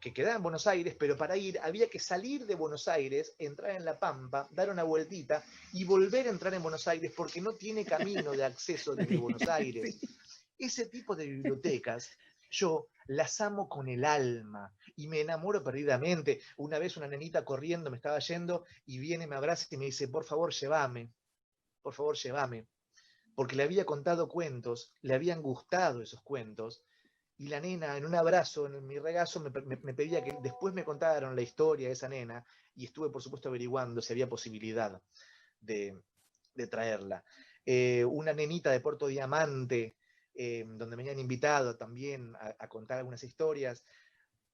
que quedaba en Buenos Aires, pero para ir había que salir de Buenos Aires, entrar en La Pampa, dar una vueltita y volver a entrar en Buenos Aires porque no tiene camino de acceso desde Buenos Aires. Sí. Ese tipo de bibliotecas yo las amo con el alma y me enamoro perdidamente. Una vez una nenita corriendo me estaba yendo y viene, me abraza y me dice, por favor, llévame. Porque le había contado cuentos, le habían gustado esos cuentos, y la nena, en un abrazo, en mi regazo, me pedía que después me contaran la historia de esa nena, y estuve, por supuesto, averiguando si había posibilidad de, de traerla. Una nenita de Puerto Diamante, donde me habían invitado también a contar algunas historias.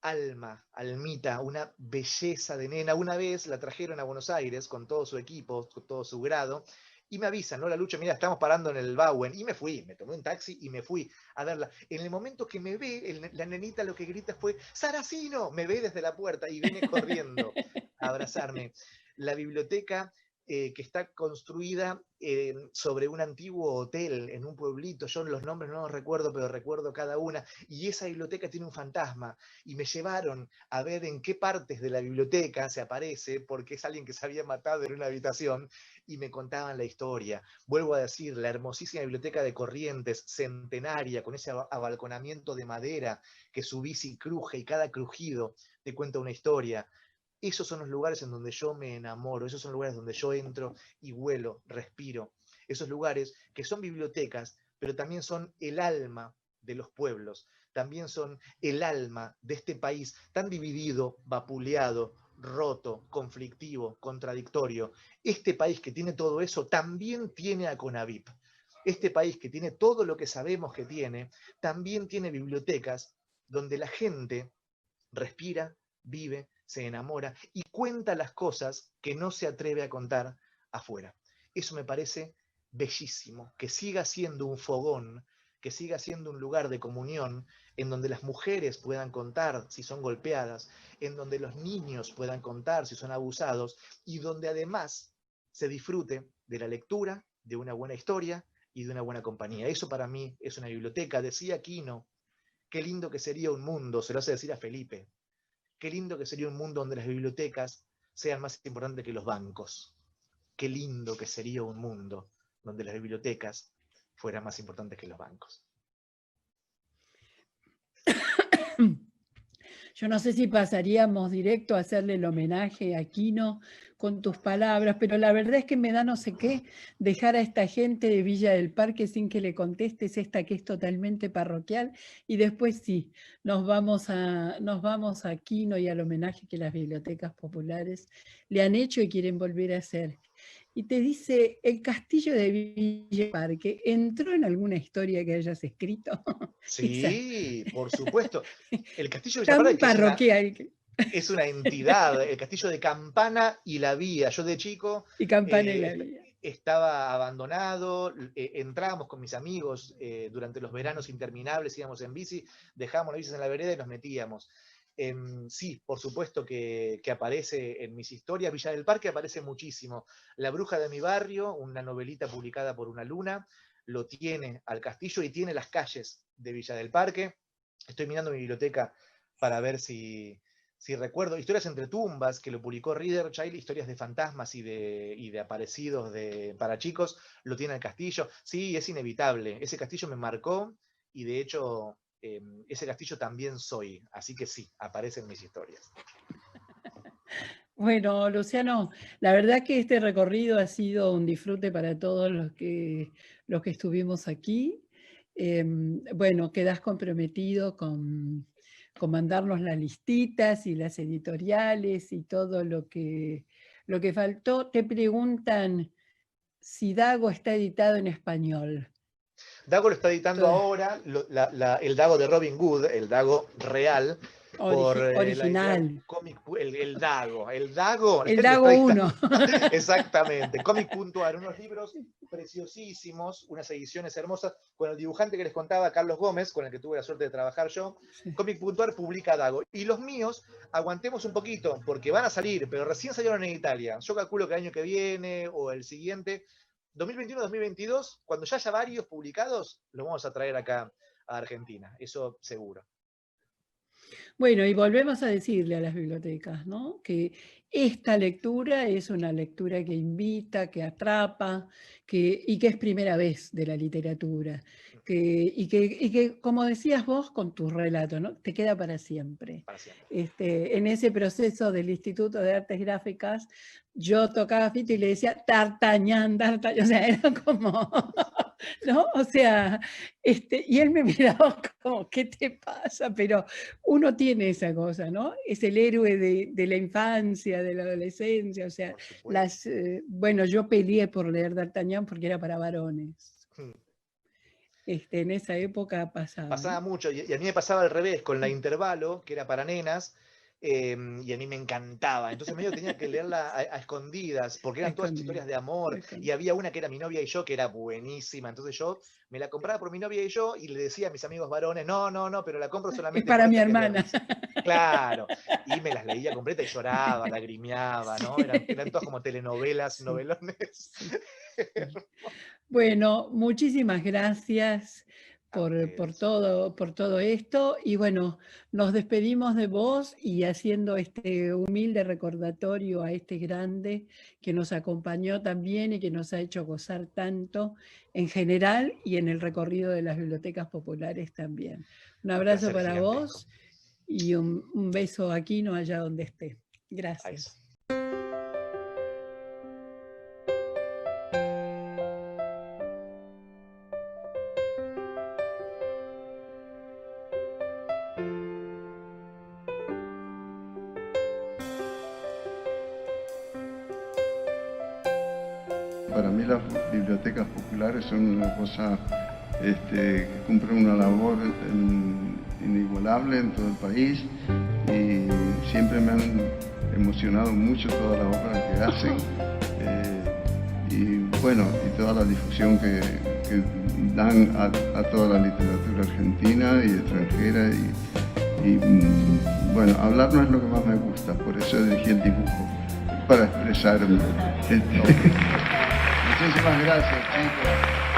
Alma, Almita, una belleza de nena. Una vez la trajeron a Buenos Aires con todo su equipo, con todo su grado, y me avisan, ¿no? La Lucha, mira, estamos parando en el Bauen, y me fui, me tomé un taxi y me fui a verla. En el momento que me ve, la nenita lo que grita fue, ¡Saracino! Me ve desde la puerta y viene corriendo a abrazarme. La biblioteca que está construida sobre un antiguo hotel en un pueblito, yo los nombres no los recuerdo, pero recuerdo cada una, y esa biblioteca tiene un fantasma, y me llevaron a ver en qué partes de la biblioteca se aparece, porque es alguien que se había matado en una habitación, y me contaban la historia. Vuelvo a decir, la hermosísima biblioteca de Corrientes, centenaria, con ese abalconamiento de madera que subís y cruje, y cada crujido te cuenta una historia. Esos son los lugares en donde yo me enamoro, esos son los lugares donde yo entro y huelo, respiro. Esos lugares que son bibliotecas, pero también son el alma de los pueblos, también son el alma de este país tan dividido, vapuleado, roto, conflictivo, contradictorio. Este país que tiene todo eso también tiene a CONAVIP. Este país que tiene todo lo que sabemos que tiene, también tiene bibliotecas donde la gente respira, vive, se enamora y cuenta las cosas que no se atreve a contar afuera. Eso me parece bellísimo, que siga siendo un fogón, que siga siendo un lugar de comunión en donde las mujeres puedan contar si son golpeadas, en donde los niños puedan contar si son abusados y donde además se disfrute de la lectura, de una buena historia y de una buena compañía. Eso para mí es una biblioteca. Decía Quino, qué lindo que sería un mundo, se lo hace decir a Felipe, qué lindo que sería un mundo donde las bibliotecas sean más importantes que los bancos. Qué lindo que sería un mundo donde las bibliotecas fueran más importantes que los bancos. Yo no sé si pasaríamos directo a hacerle el homenaje a Quino con tus palabras, pero la verdad es que me da no sé qué dejar a esta gente de Villa del Parque sin que le contestes esta que es totalmente parroquial, y después sí, nos vamos a Quino y al homenaje que las bibliotecas populares le han hecho y quieren volver a hacer. Y te dice, el castillo de Villa del Parque, ¿entró en alguna historia que hayas escrito? Esa, Sí, por supuesto. El castillo de Villa tan que parroquial. es una entidad, el castillo de Campana y la Vía. Yo de chico Y Campana y la Vía. estaba abandonado, entrábamos con mis amigos durante los veranos interminables, íbamos en bici, dejábamos las bicis en la vereda y nos metíamos. Sí, por supuesto que aparece en mis historias. Villa del Parque aparece muchísimo. La bruja de mi barrio, una novelita publicada por Una Luna, lo tiene al castillo y tiene las calles de Villa del Parque. Estoy mirando mi biblioteca para ver si recuerdo. Historias entre tumbas, que lo publicó Reader Child, historias de fantasmas y de aparecidos para chicos, lo tiene el castillo. Sí, es inevitable. Ese castillo me marcó y de hecho ese castillo también soy. Así que sí, aparece en mis historias. Bueno, Luciano, la verdad que este recorrido ha sido un disfrute para todos los que estuvimos aquí. Bueno, quedás comprometido con mandarnos las listitas y las editoriales y todo lo que faltó. Te preguntan si Dago está editado en español. Dago lo está editando ahora, el Dago de Robin Hood, el Dago real, por la editorial Original. Comic, el Dago, el Dago El lo está Dago editando. 1. Exactamente, Comic.ar, unos libros preciosísimos, unas ediciones hermosas, con el dibujante que les contaba, Carlos Gómez, con el que tuve la suerte de trabajar yo. Sí. Comic.ar publica Dago. Y los míos, aguantemos un poquito, porque van a salir, pero recién salieron en Italia. Yo calculo que el año que viene o el siguiente, 2021-2022, cuando ya haya varios publicados, los vamos a traer acá a Argentina, eso seguro. Bueno, y volvemos a decirle a las bibliotecas, ¿no?, que esta lectura es una lectura que invita, que atrapa, y que es primera vez de la literatura, y que, como decías vos con tus relatos, ¿no?, te queda para siempre. Para siempre. En ese proceso del Instituto de Artes Gráficas, yo tocaba Fito y le decía D'Artagnan, D'Artagnan, o sea, era como, ¿no? O sea, y él me miraba como, ¿qué te pasa? Pero uno tiene esa cosa, ¿no? Es el héroe de la infancia, de la adolescencia, o sea, bueno, yo peleé por leer D'Artagnan porque era para varones. en esa época pasaba. Pasaba mucho, y a mí me pasaba al revés, con la Intervalo, que era para nenas, y a mí me encantaba. Entonces medio tenía que leerla a escondidas, porque eran todas historias de amor, y había una que era Mi novia y yo, que era buenísima. Entonces yo me la compraba por Mi novia y yo, y le decía a mis amigos varones, no, pero la compro solamente para por mi esta que es de hermana. risa. Claro, y me las leía completa y lloraba, lagrimeaba, ¿no? Eran todas como telenovelas, novelones. Bueno, muchísimas gracias por todo esto. Y bueno, nos despedimos de vos y haciendo este humilde recordatorio a este grande que nos acompañó también y que nos ha hecho gozar tanto en general y en el recorrido de las bibliotecas populares también. Un abrazo para vos y un beso aquí, no allá donde esté. Gracias. Para mí las bibliotecas populares son una cosa que cumplen una labor inigualable en todo el país y siempre me han emocionado mucho todas las obras que hacen y bueno, y toda la difusión que dan a toda la literatura argentina y extranjera y bueno, hablar no es lo que más me gusta, por eso elegí el dibujo para expresarme. Muchísimas gracias, chicos.